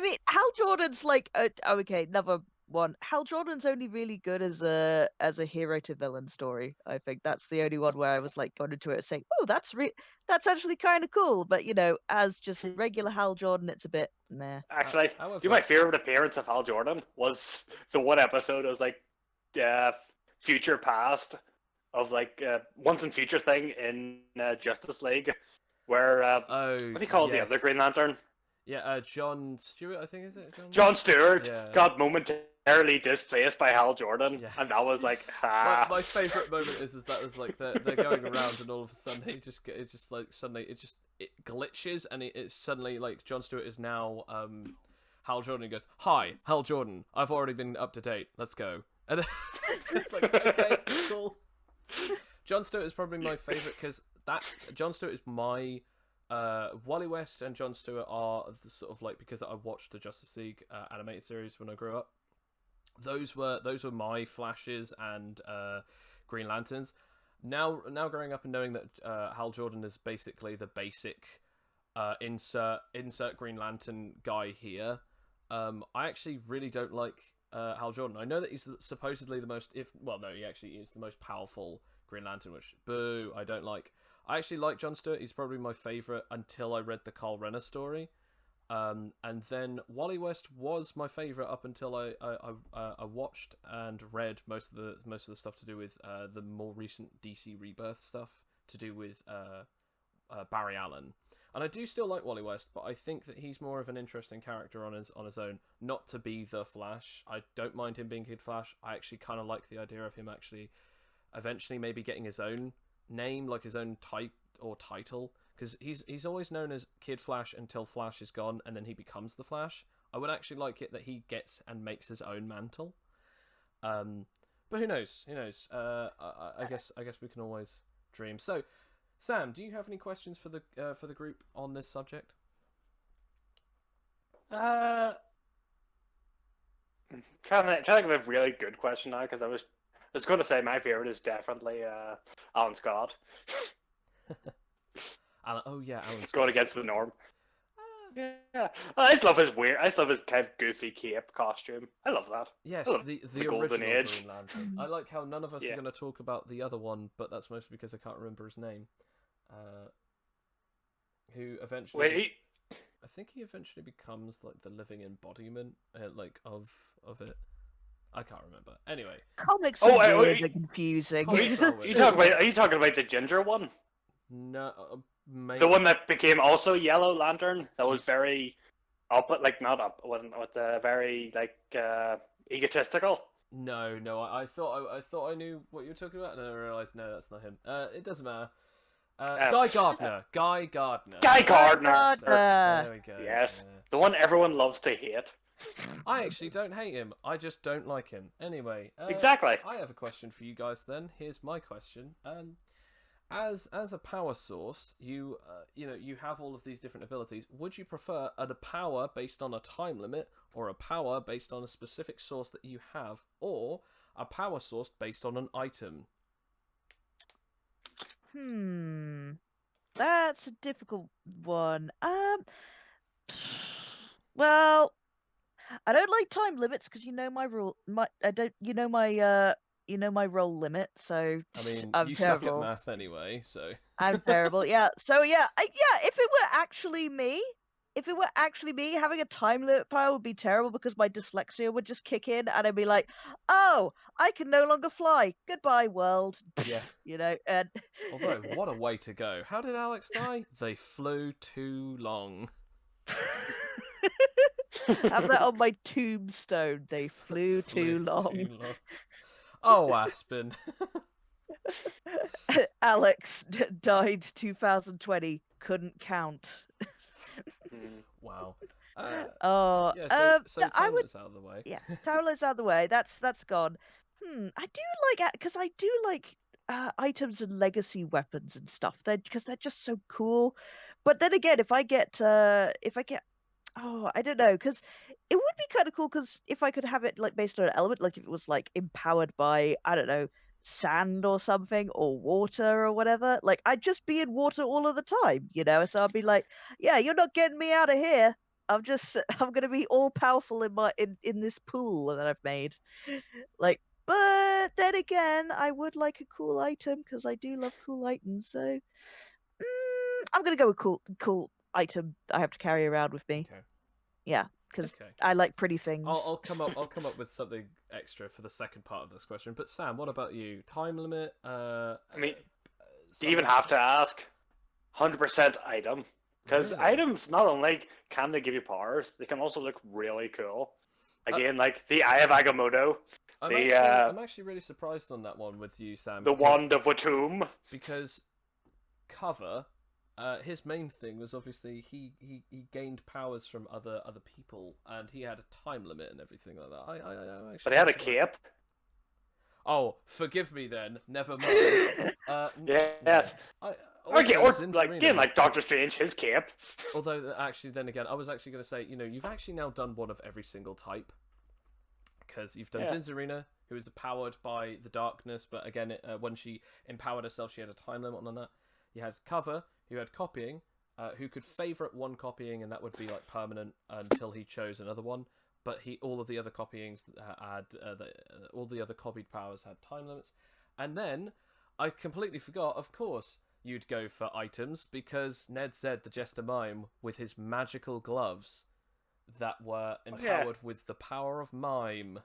mean, Hal Jordan's like okay, another one. Hal Jordan's only really good as a hero to villain story. I think that's the only one where I was like going into it saying, "Oh, that's actually kind of cool." But as just regular Hal Jordan, it's a bit meh. Actually, However, my favorite appearance of Hal Jordan was the one episode. It was like future past of like once and future thing in Justice League, where oh, what do you call the other Green Lantern? Yeah, John Stewart, I think, is it? John Stewart Yeah. got momentarily displaced by Hal Jordan, Yeah. and that was like, my favorite moment is that was like they're going around and all of a sudden it glitches and it's suddenly like John Stewart is now Hal Jordan. He goes, "Hi, Hal Jordan. I've already been up to date. Let's go." And it's like, okay, cool. John Stewart is probably my favorite because John Stewart is my. Wally West and John Stewart are the sort of like, because I watched the Justice League animated series when I grew up. Those were my Flashes and Green Lanterns. Now growing up and knowing that Hal Jordan is basically the basic insert Green Lantern guy here. I actually really don't like Hal Jordan. I know that he's supposedly the most, he actually is the most powerful Green Lantern, which boo, I don't like. I actually like John Stewart. He's probably my favourite until I read the Carl Renner story. And then Wally West was my favourite up until I watched and read most of the stuff to do with the more recent DC Rebirth stuff to do with Barry Allen. And I do still like Wally West, but I think that he's more of an interesting character on his own, not to be the Flash. I don't mind him being Kid Flash. I actually kind of like the idea of him actually eventually maybe getting his own name, like his own type or title, because he's always known as Kid Flash until Flash is gone and then he becomes the Flash. I would actually like it that he gets and makes his own mantle. But who knows? I guess we can always dream. So, Sam, do you have any questions for the group on this subject? trying to think of a really good question now, because I was going to say my favorite is definitely Alan Scott. Alan Scott. Going against the norm. Yeah, I just love his kind of goofy cape costume. I love that. Yes, the Golden original Age. Green Lantern. I like how none of us Yeah. are going to talk about the other one, but that's mostly because I can't remember his name. Who eventually? Wait, I think he eventually becomes like the living embodiment, of it. I can't remember. Anyway, Comics Oh, are wait. weird and confusing. Comics are weird. are you talking about the ginger one? no, maybe The one that became also Yellow Lantern? That was very not up, wasn't with very egotistical. No. I thought I knew what you were talking about, and I realized no, that's not him. It doesn't matter. Guy Gardner. Guy Gardner. There we go. Yes, Yeah. the one everyone loves to hate. I actually don't hate him. I just don't like him. Anyway, Exactly. I have a question for you guys. Then here's my question. As a power source, you have all of these different abilities. Would you prefer a power based on a time limit, or a power based on a specific source that you have, or a power source based on an item? That's a difficult one. Well, I don't like time limits because my rule. My roll limit. So I mean, I'm you terrible. suck at math anyway, so. I'm terrible. Yeah. So yeah. If it were actually me, having a time limit power would be terrible because my dyslexia would just kick in and I'd be like, "Oh, I can no longer fly. Goodbye, world." Yeah. And Although, what a way to go! How did Alex die? They flew too long. have that on my tombstone. They flew too long. Oh, Aspen. Alex died 2020. Couldn't count. Wow. So I would. it's out of the way. Yeah, Tarot's out of the way. That's gone. I do like because I do like items and legacy weapons and stuff. Because they're just so cool. But then again, if I get I don't know, because it would be kind of cool. Because if I could have it like based on an element, like if it was like empowered by, I don't know, sand or something, or water or whatever. Like I'd just be in water all of the time, So I'd be like, yeah, you're not getting me out of here. I'm gonna be all powerful in this pool that I've made. Like, but then again, I would like a cool item because I do love cool items. So I'm gonna go with cool item that I have to carry around with me. Okay. Yeah, because Okay. I like pretty things. I'll come up with something extra for the second part of this question. But Sam, what about you? Time limit? I mean, do you even have to ask? 100% item. Because Really? items not only can they give you powers, they can also look really cool. Again, like the Eye of Agamotto, I'm actually really surprised on that one with you, Sam. the Wand of Watum. Because Cover, his main thing was obviously he gained powers from other people, and he had a time limit and everything like that. I actually. But he had a cape. Oh, forgive me then. Never mind. Yes. Okay, or like again, like Doctor Strange, his cape. Although, actually, then again, I was actually going to say, you've actually now done one of every single type. Because you've done Zinzarina, who is powered by the darkness, but again, when she empowered herself, she had a time limit on that. You had Cover, who had copying, who could favourite one copying, and that would be like permanent until he chose another one. But all of the other copyings had all the other copied powers had time limits. And then I completely forgot, of course, you'd go for items, because Ned Zed, the Jester Mime, with his magical gloves that were empowered with the power of mime.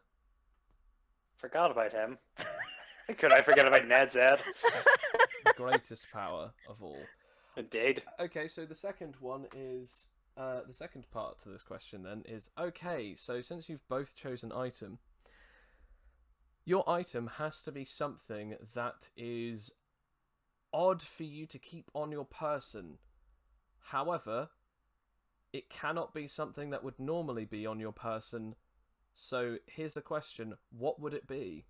Forgot about him. How could I forget about Ned Zed? The greatest power of all. Indeed. Okay, so the second one is... the second part to this question then is, okay, so since you've both chosen item, your item has to be something that is odd for you to keep on your person. However, it cannot be something that would normally be on your person. So here's the question, what would it be?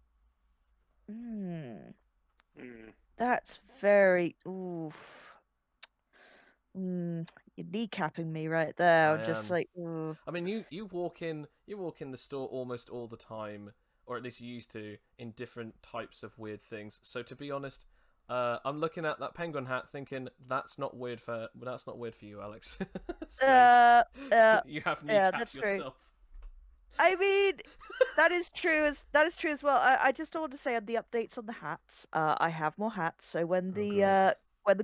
That's very oof. You're kneecapping me right there. I'm just like, ooh. I mean, you walk in the store almost all the time, or at least you used to, in different types of weird things. So to be honest, I'm looking at that penguin hat, thinking that's not weird for you, Alex. So, you have kneecaps yourself. Great. I mean, that is true as well. I just want to say on the updates on the hats, I have more hats. So when the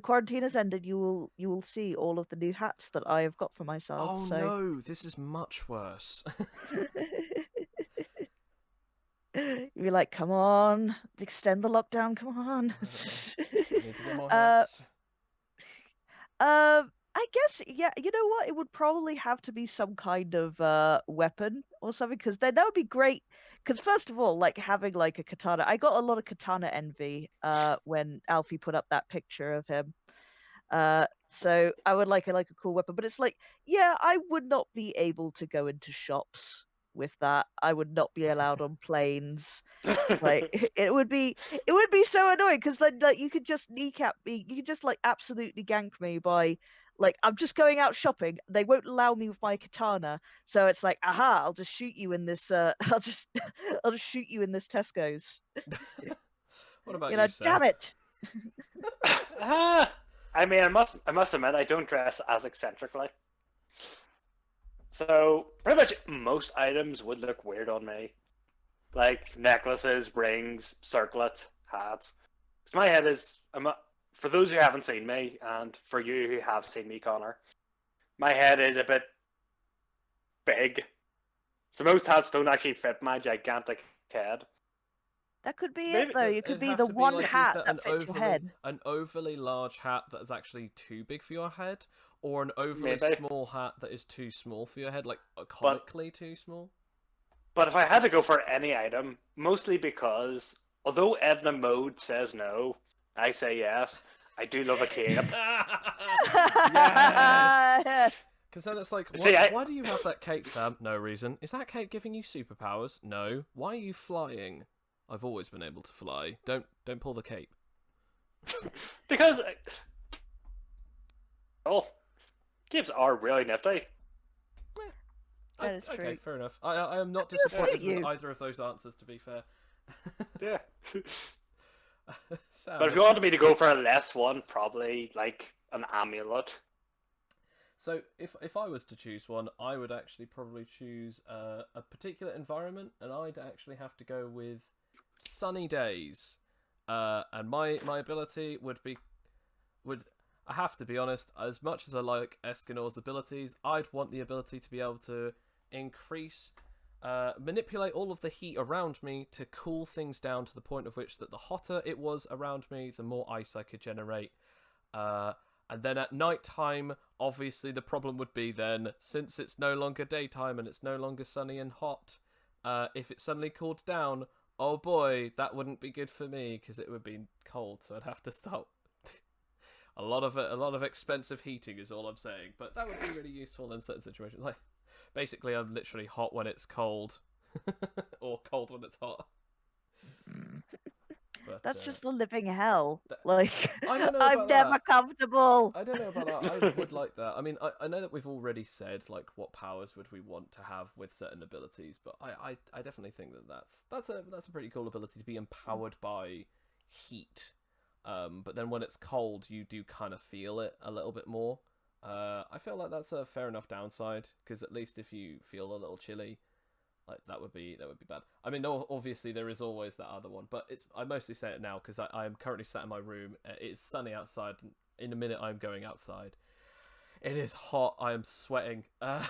quarantine has ended, you will see all of the new hats that I have got for myself. Oh so... no, this is much worse. You'd be like, come on, extend the lockdown, come on. I need to get more hats. I guess, yeah, you know what? It would probably have to be some kind of weapon or something, because then that would be great. Because first of all, like having like a katana, I got a lot of katana envy when Alfie put up that picture of him. So I would like a cool weapon, but it's like, yeah, I would not be able to go into shops with that. I would not be allowed on planes. Like it would be so annoying, because then like you could just kneecap me, you could just like absolutely gank me by like, I'm just going out shopping, they won't allow me with my katana, so it's like, aha, I'll just shoot you in this I'll just shoot you in this Tesco's. What about you, Sam? Damn it. I mean, I must admit, I don't dress as eccentrically. So pretty much most items would look weird on me, like necklaces, rings, circlets, hats. Because my head is, for those who haven't seen me, and for you who have seen me, Connor, my head is a bit big. So most hats don't actually fit my gigantic head. That could be it, though. It could be the one hat that fits your head. An overly large hat that is actually too big for your head, or an overly small hat that is too small for your head, like comically too small. But if I had to go for any item, mostly because, although Edna Mode says no, I say yes. I do love a cape. Yes! Because then it's like, why do you have that cape, Sam? No reason. Is that cape giving you superpowers? No. Why are you flying? I've always been able to fly. Don't pull the cape. Because, capes are really nifty. That is true. Okay, fair enough. I am not disappointed with either of those answers, to be fair. Yeah. Sam, but if you wanted me to go for a less one, probably like an amulet. So if I was to choose one, I would actually probably choose a particular environment, and I'd actually have to go with sunny days. And my ability would I have to be honest, as much as I like Escanor's abilities, I'd want the ability to be able to increase, manipulate all of the heat around me to cool things down to the point of which that the hotter it was around me, the more ice I could generate. And then at night time, obviously the problem would be then, since it's no longer daytime and it's no longer sunny and hot, if it suddenly cooled down, oh boy, that wouldn't be good for me because it would be cold. So I'd have to start a lot of expensive heating is all I'm saying. But that would be really useful in certain situations. Like basically, I'm literally hot when it's cold, or cold when it's hot. But, That's just a living hell. Like, I don't know I'm about never that. comfortable. I don't know about that. I would like that. I mean, I know that we've already said like what powers would we want to have with certain abilities, but I definitely think that that's a pretty cool ability to be empowered by heat. But then when it's cold, you do kind of feel it a little bit more. I feel like that's a fair enough downside because at least if you feel a little chilly, like that would be bad. I mean, no, obviously there is always that other one, but I mostly say it now because I am currently sat in my room. It's sunny outside. And in a minute, I'm going outside. It is hot. I am sweating. Hot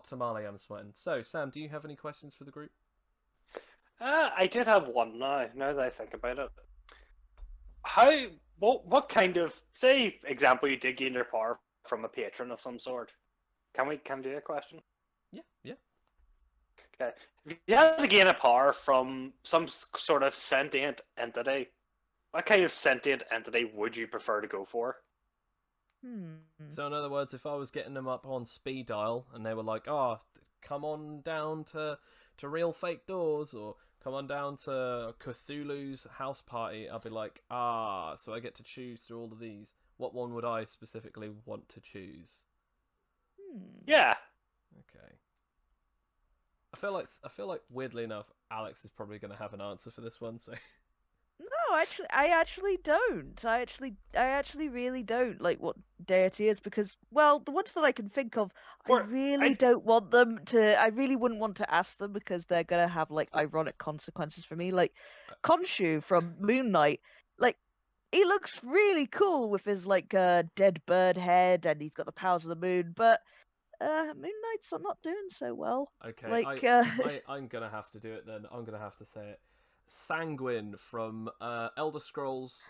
tamale. I'm sweating. So, Sam, do you have any questions for the group? I did have one now. Now that I think about it, what kind of, say, example you did gain your power from a patron of some sort? Can we do a question? Yeah. Okay. If you had to gain a power from some sort of sentient entity, what kind of sentient entity would you prefer to go for? So in other words, if I was getting them up on speed dial and they were like, "Oh, come on down to real fake doors," or "Come on down to Cthulhu's house party," I'd be like, so I get to choose through all of these. What one would I specifically want to choose? Yeah. Okay. I feel like weirdly enough, Alex is probably going to have an answer for this one. So No, I actually don't. I actually really don't like what deity is because, well, the ones that I can think of, I really don't want them to. I really wouldn't want to ask them because they're gonna have like ironic consequences for me. Like Khonshu from Moon Knight, like he looks really cool with his like dead bird head and he's got the powers of the moon, but Moon Knight's not doing so well. okay, Like, I'm gonna have to do it then. I'm gonna have to say it. Sanguine from Elder Scrolls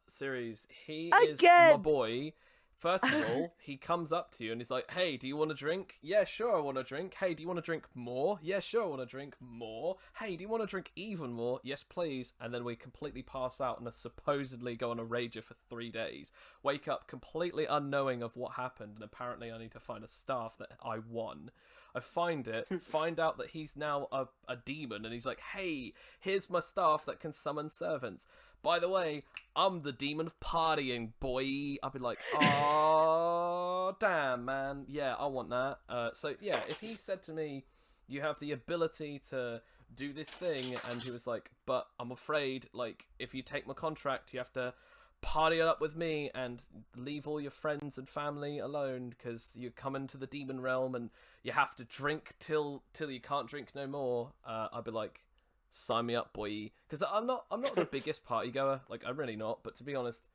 series. He is my boy. First of all, he comes up to you and he's like, "Hey, do you want a drink?" "Yeah, sure, I want a drink." "Hey, do you want to drink more?" "Yeah, sure, I want to drink more." "Hey, do you want to drink even more?" "Yes, please." And then we completely pass out and supposedly go on a rager for 3 days. Wake up completely unknowing of what happened, and apparently I need to find a staff that I won. I find it, find out that he's now a demon, and he's like, "Hey, here's my staff that can summon servants. By the way, I'm the demon of partying, boy." I'll be like, "Oh, damn, man. Yeah, I want that." So, yeah, if he said to me, "You have the ability to do this thing," and he was like, "But I'm afraid, like, if you take my contract, you have to party it up with me and leave all your friends and family alone because you come into the demon realm and you have to drink till you can't drink no more." I'd be like, "Sign me up, boy." Because I'm not the biggest party goer. Like, I'm really not. But to be honest,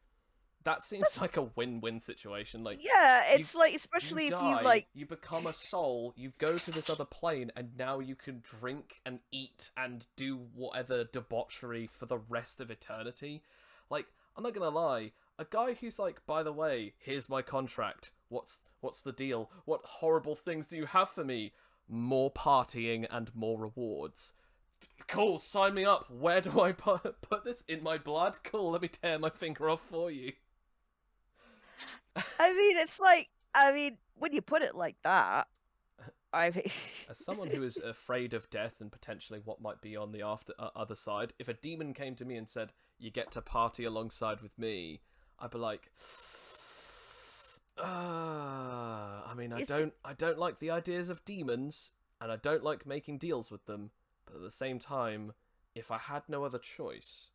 that seems like a win-win situation. Like, yeah, it's like, especially you if die, you like, you become a soul, you go to this other plane, and now you can drink and eat and do whatever debauchery for the rest of eternity. Like, I'm not gonna lie, a guy who's like, "By the way, here's my contract. What's the deal? What horrible things do you have for me?" "More partying and more rewards." "Cool, sign me up. Where do I put this? In my blood? Cool, let me tear my finger off for you." I mean, it's like, I mean, when you put it like that, I mean, As someone who is afraid of death and potentially what might be on the other side, if a demon came to me and said, "You get to party alongside with me," I'd be like, I mean, I don't like the ideas of demons, and I don't like making deals with them, but at the same time, if I had no other choice,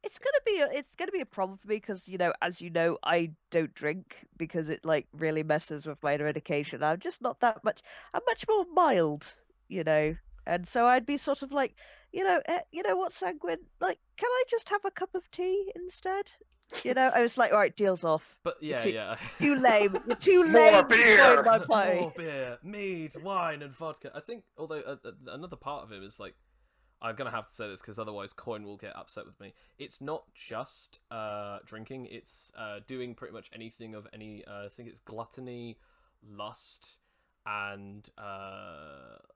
it's gonna be a problem for me because as you know, I don't drink because it like really messes with my medication. I'm just not that much. I'm much more mild, you know, and so I'd be sort of like, you know what, Sanguine? Like, can I just have a cup of tea instead? I was like, all right, deal's off. But You're yeah, too yeah. too lame. You're too More lame to join beer! my party. More beer, mead, wine, and vodka. I think, although another part of him is like, I'm gonna have to say this because otherwise Coin will get upset with me. It's not just drinking; it's doing pretty much anything of any. I think it's gluttony, lust, and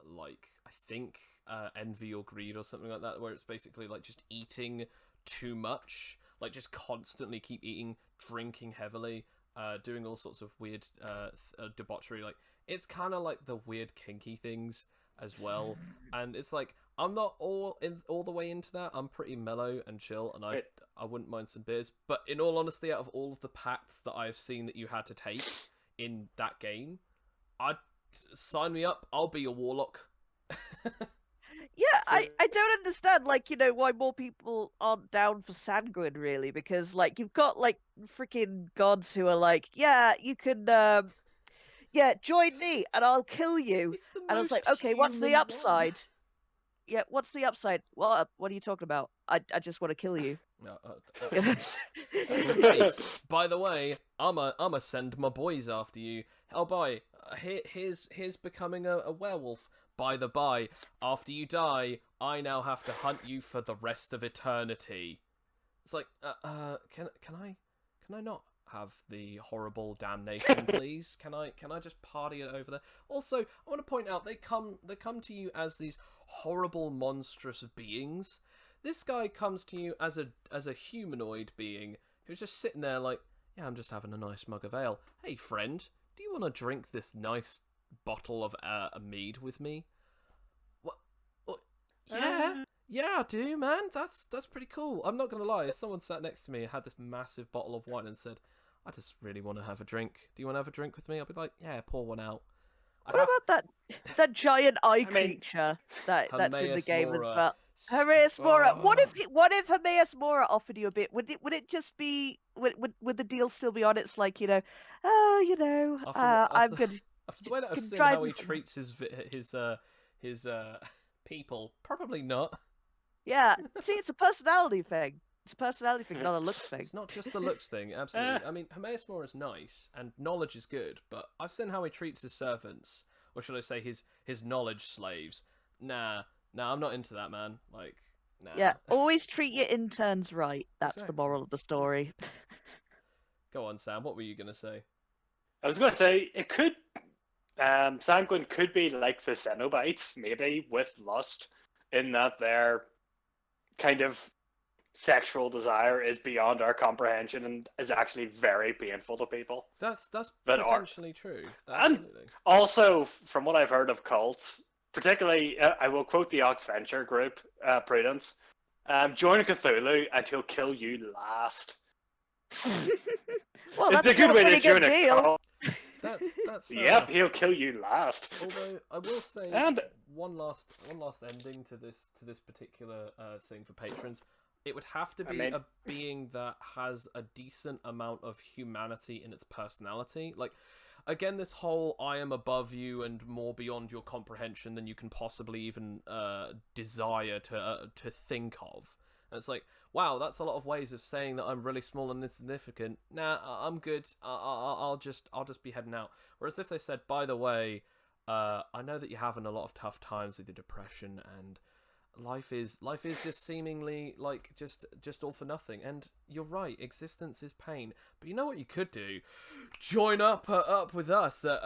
like I think envy or greed or something like that, where it's basically like just eating too much, like just constantly keep eating, drinking heavily, doing all sorts of weird debauchery. Like it's kind of like the weird kinky things as well, and it's like I'm not all the way into that. I'm pretty mellow and chill, and I wouldn't mind some beers. But in all honesty, out of all of the pacts that I've seen that you had to take in that game, I'd sign me up. I'll be a warlock. Yeah, I don't understand, like, why more people aren't down for Sanguine, really, because, like, you've got, like, freaking gods who are like, yeah, you can, yeah, join me and I'll kill you. It's the And I was like, most okay, what's the human one. upside? Yeah, what's the upside? What are you talking about? I just want to kill you. No, here's a base. By the way, I'ma send my boys after you. Oh boy, here's becoming a werewolf. By the by, after you die, I now have to hunt you for the rest of eternity. It's like, can I not have the horrible damnation, please? Can I just party it over there? Also, I want to point out they come to you as these horrible, monstrous beings. This guy comes to you as a humanoid being who's just sitting there like, yeah, I'm just having a nice mug of ale. Hey, friend, do you want to drink this nice bottle of mead with me? What? Yeah, yeah, I do, man. That's pretty cool. I'm not gonna lie. If someone sat next to me and had this massive bottle of wine and said, I just really want to have a drink. Do you want to have a drink with me? I'll be like, yeah, pour one out. What about that giant eye creature that's in the Hermaeus game as Mora. well? Hermaeus Mora. What Oh. if Hermaeus Mora offered you a bit? Would it just be would the deal still be on? It's like, I'm gonna After the way that I've can seen drive how he you from- treats his people, probably not. Yeah. See, it's a personality thing. It's a personality thing, not a looks thing. It's not just the looks thing, absolutely. I mean, Hermaeus Mora is nice, and knowledge is good, but I've seen how he treats his servants, or should I say his knowledge slaves. Nah, I'm not into that, man. Like, nah. Yeah, always treat your interns right. That's the Exactly. moral of the story. Go on, Sam, what were you going to say? I was going to say, it could... Sanguine could be like the Cenobites, maybe, with lust, in that their kind of sexual desire is beyond our comprehension and is actually very painful to people. That's That potentially true. And Absolutely. also, from what I've heard of cults, particularly, I will quote the Oxventure group, Prudence, join Cthulhu and he'll kill you last. Well, It's that's a good still way pretty to join good a deal. cult. That's fair Yep, enough. he'll kill you last. Although I will say And one last ending to this particular thing for patrons. It would have to be a being that has a decent amount of humanity in its personality. Like, again, this whole I am above you and more beyond your comprehension than you can possibly even desire to think of. And it's like, wow, that's a lot of ways of saying that I'm really small and insignificant. Nah, I'm good. I'll just be heading out. Whereas if they said, by the way, I know that you're having a lot of tough times with your depression and life is just seemingly like just all for nothing, and you're right, existence is pain, but you know what you could do? Join up with us at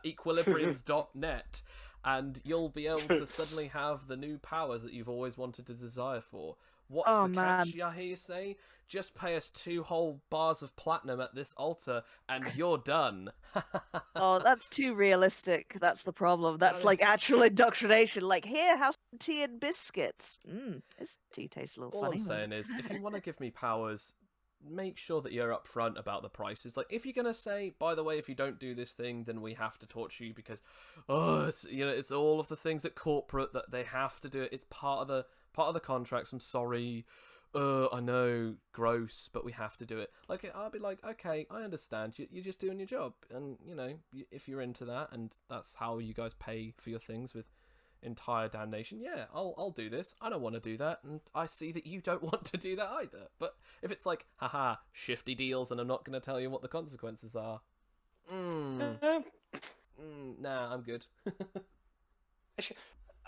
equilibriums.net, and you'll be able to suddenly have the new powers that you've always wanted to desire for. What's the catch, I hear you say? Just pay us 2 whole bars of platinum at this altar, and you're done. Oh, that's too realistic. That's the problem. That's That like is actual indoctrination. Like, here, have some tea and biscuits. This tea tastes a little All funny. I'm saying is, if you want to give me powers, make sure that you're upfront about the prices. Like, if you're gonna say, by the way, if you don't do this thing, then we have to torture you because, it's all of the things at corporate that they have to do it. It's part of part of the contracts. I'm sorry. I know, gross, but we have to do it. Like, I'll be like, okay, I understand. You're just doing your job, and you know, if you're into that, and that's how you guys pay for your things with entire damnation. Yeah, I'll do this. I don't want to do that, and I see that you don't want to do that either. But if it's like, haha, shifty deals, and I'm not going to tell you what the consequences are. Nah, I'm good.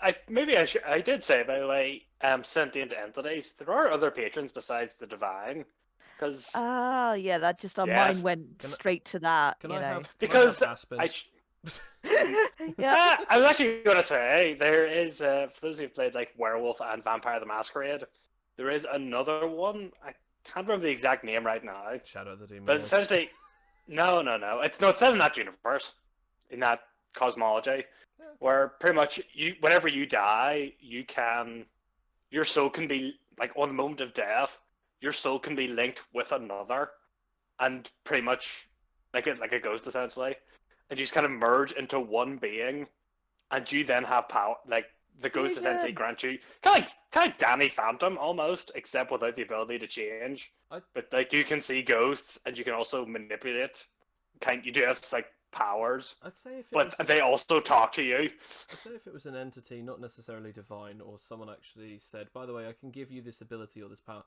I did say, by the way, sentient entities. There are other patrons besides the divine, because Yeah, that just our Yes. mind went straight to that. Can you I know. have because Aspen? Yeah. I was actually gonna say there is for those who've played like Werewolf and Vampire the Masquerade, there is another one. I can't remember the exact name right now, Shadow of the Demon but Lord. essentially, no, it's set in that universe, in that cosmology, where pretty much whenever you die, your soul can be like on the moment of death, your soul can be linked with another, and pretty much like a ghost essentially, and you just kind of merge into one being, and you then have power. Like the ghost essentially grants you kind of like Danny Phantom almost, except without the ability to change. But like you can see ghosts, and you can also manipulate. You do have like powers, I'd say if it but was they also talk to you. I'd say if it was an entity, not necessarily divine, or someone actually said, by the way, I can give you this ability or this power,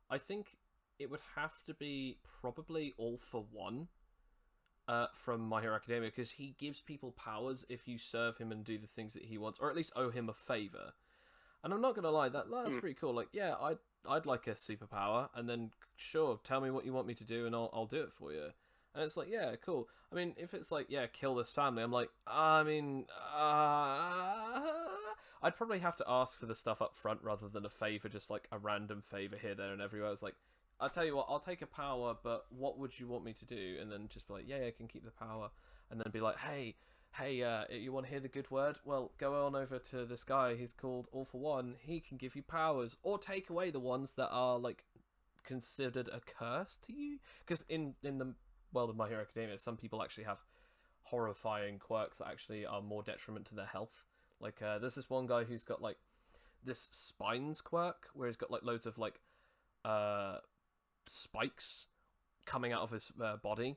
I think it would have to be probably All for One from My Hero Academia, because he gives people powers if you serve him and do the things that he wants, or at least owe him a favor. And I'm not going to lie, that's pretty cool. Like, yeah, I'd like a superpower, and then, sure, tell me what you want me to do, and I'll do it for you. And it's like, yeah, cool. I mean, if it's like, yeah, kill this family, I'm like, I'd probably have to ask for the stuff up front rather than a favor, just like a random favor here, there, and everywhere. It's like, I'll tell you what, I'll take a power, but what would you want me to do? And then just be like, yeah, I can keep the power. And then be like, hey, you want to hear the good word? Well, go on over to this guy. He's called All for One. He can give you powers, or take away the ones that are like considered a curse to you. Because in the world of My Hero Academia, some people actually have horrifying quirks that actually are more detriment to their health. Like, there's this one guy who's got like this spines quirk, where he's got like loads of like spikes coming out of his body,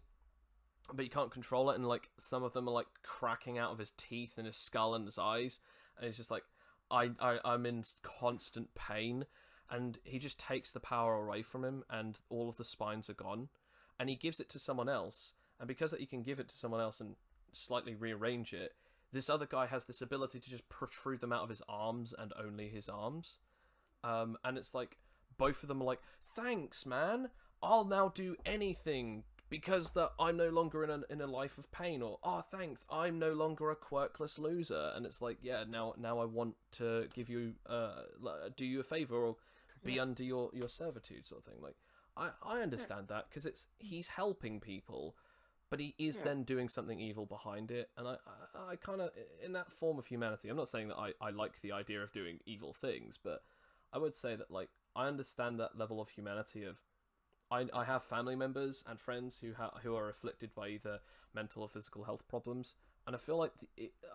but you can't control it, and like some of them are like cracking out of his teeth and his skull and his eyes, and he's just like, I'm in constant pain, and he just takes the power away from him, and all of the spines are gone, and he gives it to someone else, and because that he can give it to someone else and slightly rearrange it, this other guy has this ability to just protrude them out of his arms, and only his arms. And it's like, both of them are like, thanks, man, I'll now do anything, because that I'm no longer in a life of pain, or, oh, thanks, I'm no longer a quirkless loser. And it's like, yeah, now I want to give you, do you a favor, or be under your servitude, sort of thing. Like, I understand that, because he's helping people, but he is then doing something evil behind it, and I kind of, in that form of humanity, I'm not saying that I like the idea of doing evil things, but I would say that, like, I understand that level of humanity of, I have family members and friends who are afflicted by either mental or physical health problems, and I feel like,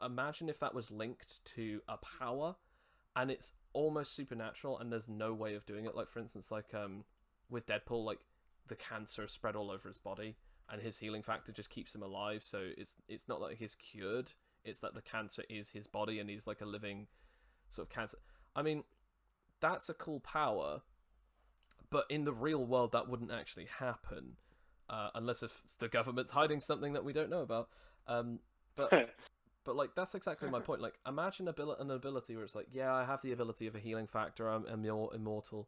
imagine if that was linked to a power, and it's almost supernatural, and there's no way of doing it. Like, for instance, like, with Deadpool, like, the cancer is spread all over his body, and his healing factor just keeps him alive, so it's not like he's cured, it's that the cancer is his body, and he's like a living sort of cancer. I mean, that's a cool power, but in the real world that wouldn't actually happen, unless if the government's hiding something that we don't know about. But like, that's exactly my point. Like, imagine an ability where it's like, yeah, I have the ability of a healing factor, I'm immortal,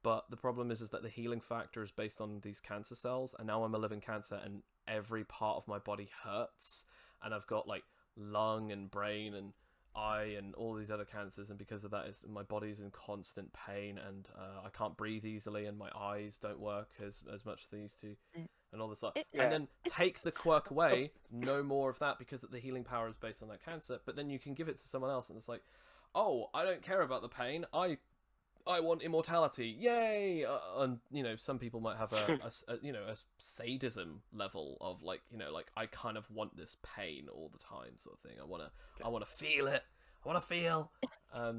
but the problem is that the healing factor is based on these cancer cells, and now I'm a living cancer, and every part of my body hurts, and I've got like lung and brain and eye and all these other cancers, and because of that, my body's in constant pain, and I can't breathe easily, and my eyes don't work as much as they used to, and all this stuff. And then take the quirk away, no more of that, because the healing power is based on that cancer, but then you can give it to someone else, and it's like, oh, I don't care about the pain, I want immortality, yay! And you know, some people might have a sadism level of like, you know, like, I kind of want this pain all the time, sort of thing. I wanna feel it. I want to feel.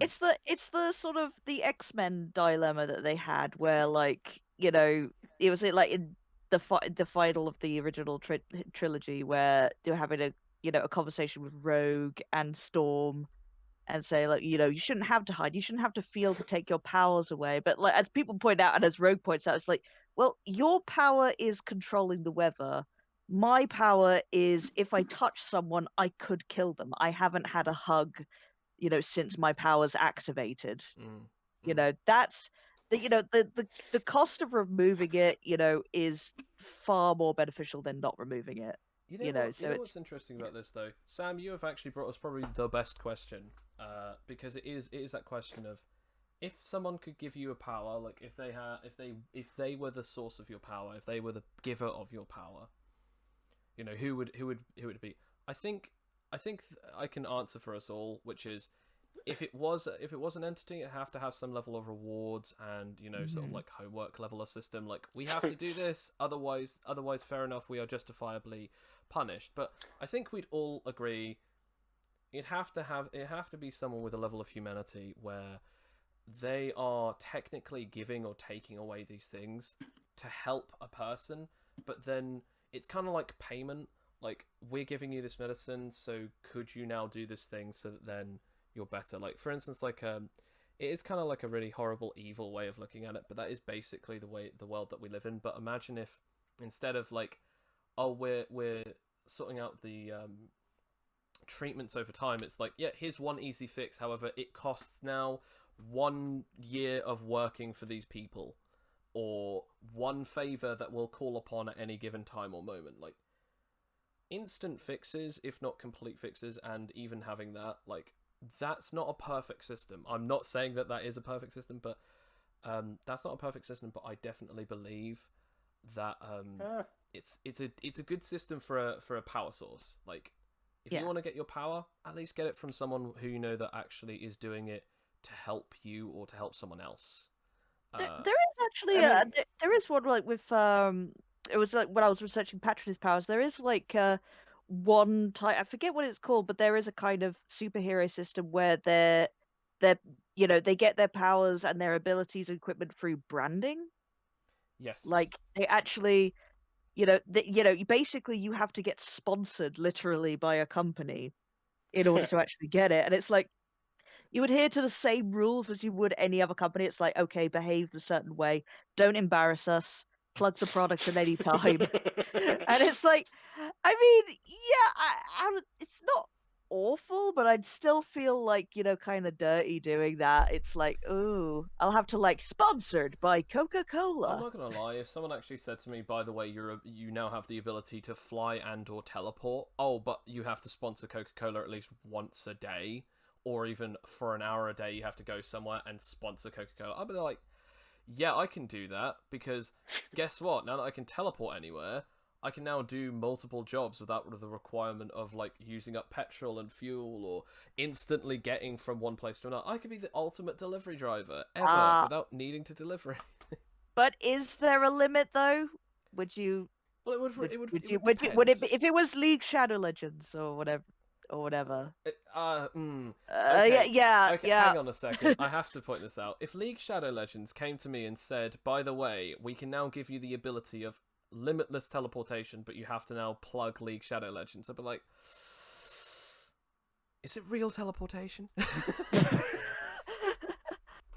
It's the sort of the X-Men dilemma that they had, where like it was like in the final of the original trilogy, where they were having a conversation with Rogue and Storm, and say like you shouldn't have to hide, you shouldn't have to feel to take your powers away. But like as people point out, and as Rogue points out, it's like, well, your power is controlling the weather. My power is if I touch someone, I could kill them. I haven't had a hug since my powers activated. That's the cost of removing it, is far more beneficial than not removing it. So What's interesting about this though, Sam? You have actually brought us probably the best question, because it is that question of, if someone could give you a power, like if they were the source of your power, if they were the giver of your power, who would it be? I think I can answer for us all, which is, if it was an entity, it'd have to have some level of rewards and sort of like homework level of system. Like, we have to do this, otherwise, fair enough, we are justifiably punished. But I think we'd all agree it'd have to be someone with a level of humanity where they are technically giving or taking away these things to help a person, but then it's kind of like payment. Like, we're giving you this medicine, so could you now do this thing so that then you're better? Like, for instance, like it is kind of like a really horrible, evil way of looking at it, but that is basically the world that we live in. But imagine if, instead of like, oh, we're sorting out the treatments over time, it's like, yeah, here's one easy fix. However, it costs now 1 year of working for these people, or one favor that we'll call upon at any given time or moment. Like, instant fixes, if not complete fixes, and even having that, like, that's not a perfect system. I'm not saying that is a perfect system, but that's not a perfect system. But I definitely believe that it's a good system for a power source. Like, if you want to get your power, at least get it from someone who that actually is doing it to help you or to help someone else. There is actually there is one, like, with it was like when I was researching Patronus powers, there is like one type, I forget what it's called, but there is a kind of superhero system where they get their powers and their abilities and equipment through branding. Yes. Like, they actually basically you have to get sponsored literally by a company in order to actually get it. And it's like, you adhere to the same rules as you would any other company. It's like, okay, behave a certain way, don't embarrass us, plug the product at any time. And it's like, I mean, yeah, it's not awful, but I'd still feel like, kind of dirty doing that. It's like, ooh, I'll have to, like, sponsored by Coca-Cola. I'm not gonna lie, if someone actually said to me, by the way, you now have the ability to fly and or teleport, oh, but you have to sponsor Coca-Cola at least once a day, or even for an hour a day you have to go somewhere and sponsor Coca-Cola, I'd be like, yeah, I can do that, because guess what? Now that I can teleport anywhere, I can now do multiple jobs without the requirement of, like, using up petrol and fuel or instantly getting from one place to another. I could be the ultimate delivery driver ever without needing to deliver anything. But is there a limit, though? Would you? Well, would it be, if it was League Shadow Legends or whatever? Okay. Yeah. Hang on a second. I have to point this out. If League Shadow Legends came to me and said, by the way, we can now give you the ability of limitless teleportation, but you have to now plug League Shadow Legends, I'd be like, is it real teleportation?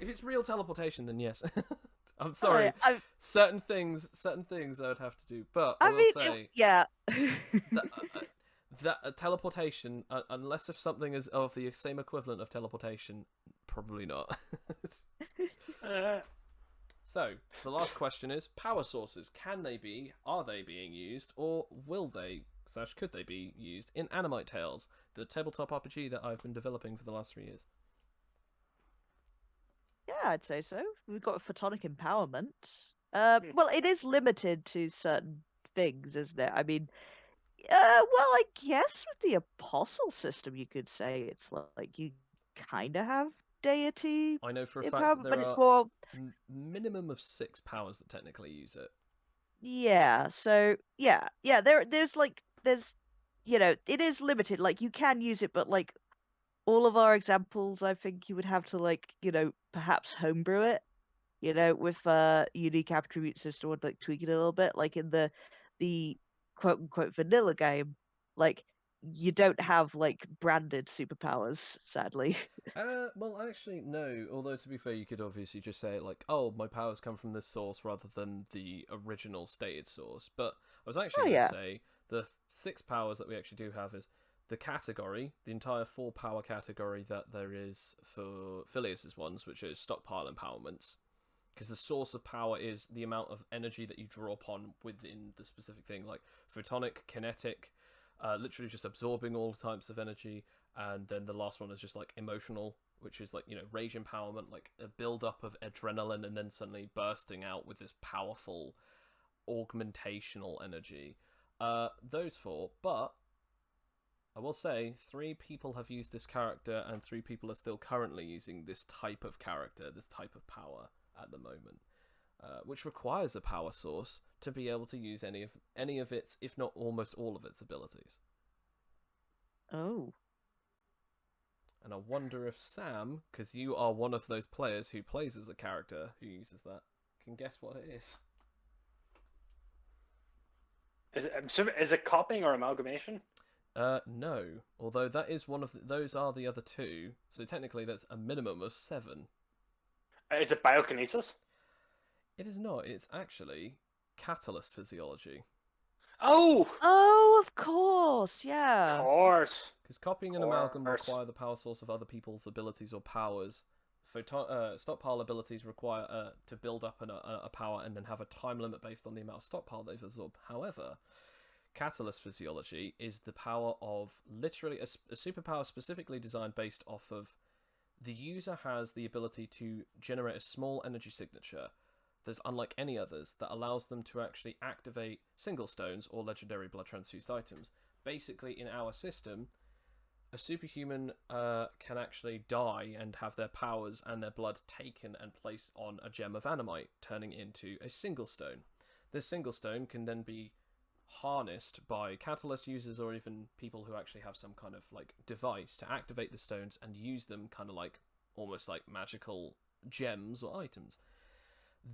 If it's real teleportation, then yes. I'm sorry. Certain things I would have to do, but I will say, that teleportation, unless if something is of the same equivalent of teleportation, probably not. So, the last question is, power sources, are they being used, or will they, / could they be used in Animite Tales, the tabletop RPG that I've been developing for the last 3 years? Yeah, I'd say so. We've got photonic empowerment. Well, it is limited to certain things, isn't it? I mean, well, I guess with the apostle system, you could say it's like you kind of have deity. I know for a fact that there are more minimum of 6 powers that technically use it. Yeah, so there's it is limited. Like, you can use it, but like all of our examples, I think you would have to like, perhaps homebrew it, with unique attribute system or like tweak it a little bit. Like in the quote unquote vanilla game, like you don't have like branded superpowers, sadly. Well, actually, no. Although, to be fair, you could obviously just say, like, oh, my powers come from this source rather than the original stated source. But I was actually Oh going to yeah. say the 6 powers that we actually do have is the category, the entire 4 power category that there is for Phileas's ones, which is stockpile empowerments. Because the source of power is the amount of energy that you draw upon within the specific thing, like photonic, kinetic, literally just absorbing all types of energy. And then the last one is just like emotional, which is like, rage empowerment, like a build up of adrenaline and then suddenly bursting out with this powerful augmentational energy. Those 4, but I will say 3 people have used this character and 3 people are still currently using this type of character, this type of power at the moment, which requires a power source to be able to use any of its, if not almost all of its abilities. Oh. And I wonder if Sam, because you are one of those players who plays as a character who uses that, can guess what it is. Is it copying or amalgamation? No. Although that is one of those are the other 2, so technically that's a minimum of 7. Is it biokinesis? It is not. It's actually catalyst physiology. Oh, Oh, of course, of yeah. course. Because copying and amalgam require the power source of other people's abilities or powers. Stockpile abilities require to build up a power and then have a time limit based on the amount of stockpile they've absorbed. However, catalyst physiology is the power of literally a superpower specifically designed based off of the user has the ability to generate a small energy signature that's unlike any others that allows them to actually activate single stones or legendary blood transfused items. Basically, in our system, a superhuman can actually die and have their powers and their blood taken and placed on a gem of animite, turning into a single stone. This single stone can then be harnessed by catalyst users or even people who actually have some kind of like device to activate the stones and use them kind of like almost like magical gems or items.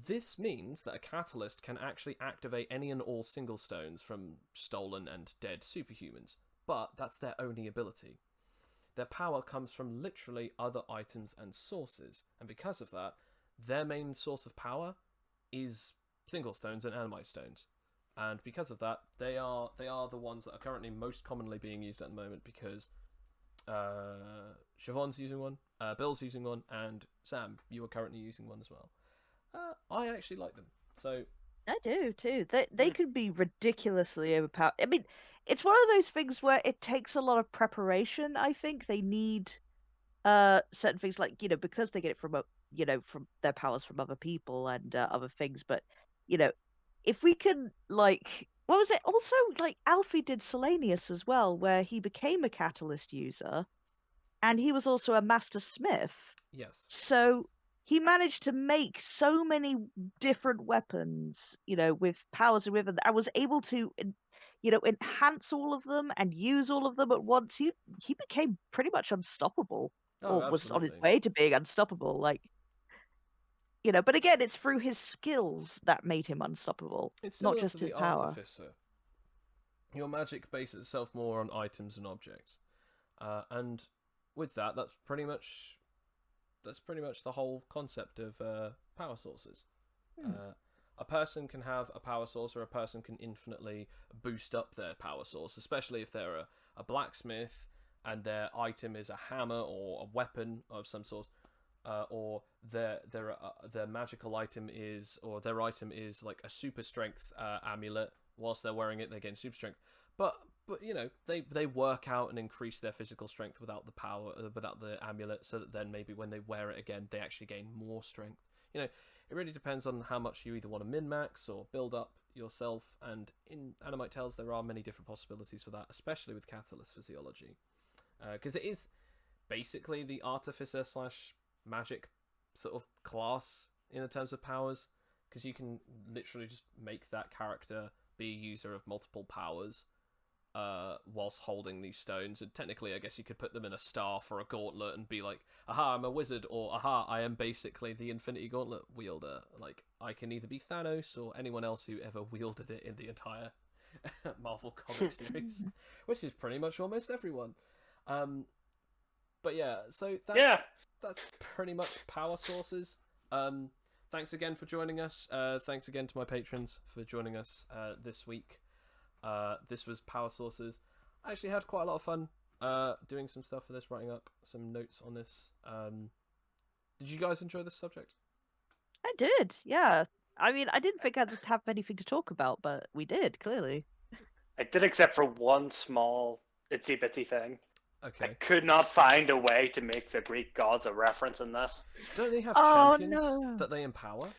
This means that a catalyst can actually activate any and all single stones from stolen and dead superhumans, but that's their only ability. Their power comes from literally other items and sources, and because of that, their main source of power is single stones and animite stones. And because of that, they are the ones that are currently most commonly being used at the moment because Siobhan's using one, Bill's using one, and Sam, you are currently using one as well. I actually like them. So I do too. They could be ridiculously overpowered. I mean, it's one of those things where it takes a lot of preparation. I think they need certain things like because they get it from from their powers from other people and other things. But you know, if we can like what was it? Also, like Alfie did Selenius as well, where he became a catalyst user, and he was also a master smith. yes, So he managed to make so many different weapons, with powers and with, and was able to, enhance all of them and use all of them at once. He became pretty much unstoppable, oh, or was on his absolutely. way to being unstoppable. Like, but again, it's through his skills that made him unstoppable, It's not similar to just his the power. artificer. Your magic bases itself more on items and objects, and with that, that's pretty much the whole concept of power sources. A person can have a power source, or a person can infinitely boost up their power source, especially if they're a blacksmith and their item is a hammer or a weapon of some sort, or their magical item is, or their item is like a super strength amulet. Whilst they're wearing it, they gain super strength. But they work out and increase their physical strength without the power, without the amulet, so that then maybe when they wear it again, they actually gain more strength. It really depends on how much you either want to min-max or build up yourself. And in Animite Tales, there are many different possibilities for that, especially with catalyst physiology, because it is basically the artificer slash magic sort of class in the terms of powers, because you can literally just make that character be a user of multiple powers, whilst holding these stones, and technically I guess you could put them in a staff or a gauntlet and be like, aha, I'm a wizard, or aha, I am basically the Infinity Gauntlet wielder. Like, I can either be Thanos or anyone else who ever wielded it in the entire Marvel comic series, which is pretty much almost everyone. But yeah, so that's pretty much power sources. Thanks again for joining us. Thanks again to my patrons for joining us this week. This was Power Sources. I actually had quite a lot of fun doing some stuff for this, writing up some notes on this. Did you guys enjoy this subject? I did, yeah. I mean, I didn't think I'd have anything to talk about, but we did, clearly. I did, except for one small itsy bitsy thing. Okay. I could not find a way to make the Greek gods a reference in this. Don't they have Oh, champions no. that they empower?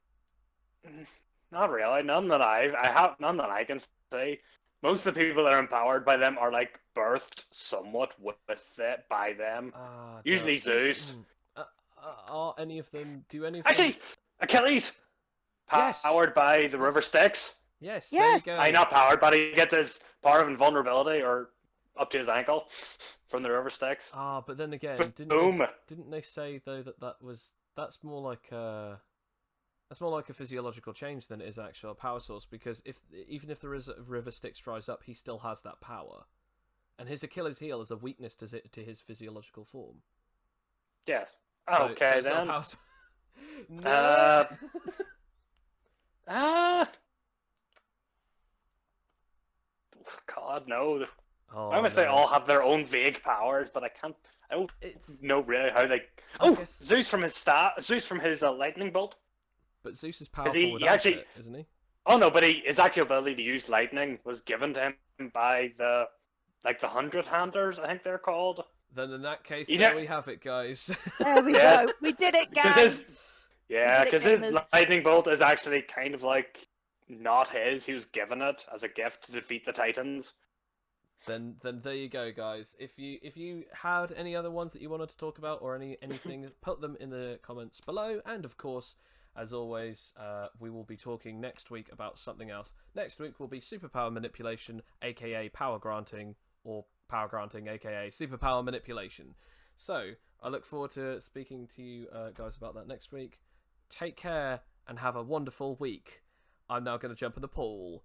Not really. None that I can see. Most of the people that are empowered by them are like birthed somewhat with it by them. Usually Zeus. Are any of them? Do any of Actually, them... Achilles. Yes. Powered by the river Styx. Yes. Yes. There you go. Not powered, but he gets his power of invulnerability or up to his ankle from the river Styx. But then again, Boom. didn't they say though that's more like a physiological change than it is actual power source, because even if the river Styx dries up, he still has that power, and his Achilles heel is a weakness to his physiological form. Yes. So Okay, it's not then. power no. God, no. Oh, I almost no. they all have their own vague powers, but I don't know really how they. guess- Zeus from his lightning bolt. But Zeus is powerful he without actually- it, isn't he? Oh no, but his actual ability to use lightning was given to him by the 100-handers, I think they're called. Then in that case, You there know- we have it, guys. There we Yeah. go. We did it, Because guys. his gamers. lightning bolt is actually kind of like not his. He was given it as a gift to defeat the Titans. Then there you go, guys. If you had any other ones that you wanted to talk about or anything, put them in the comments below. And of course, as always, we will be talking next week about something else. Next week will be superpower manipulation, aka power granting, or power granting, aka superpower manipulation. So I look forward to speaking to you guys about that next week. Take care and have a wonderful week. I'm now going to jump in the pool.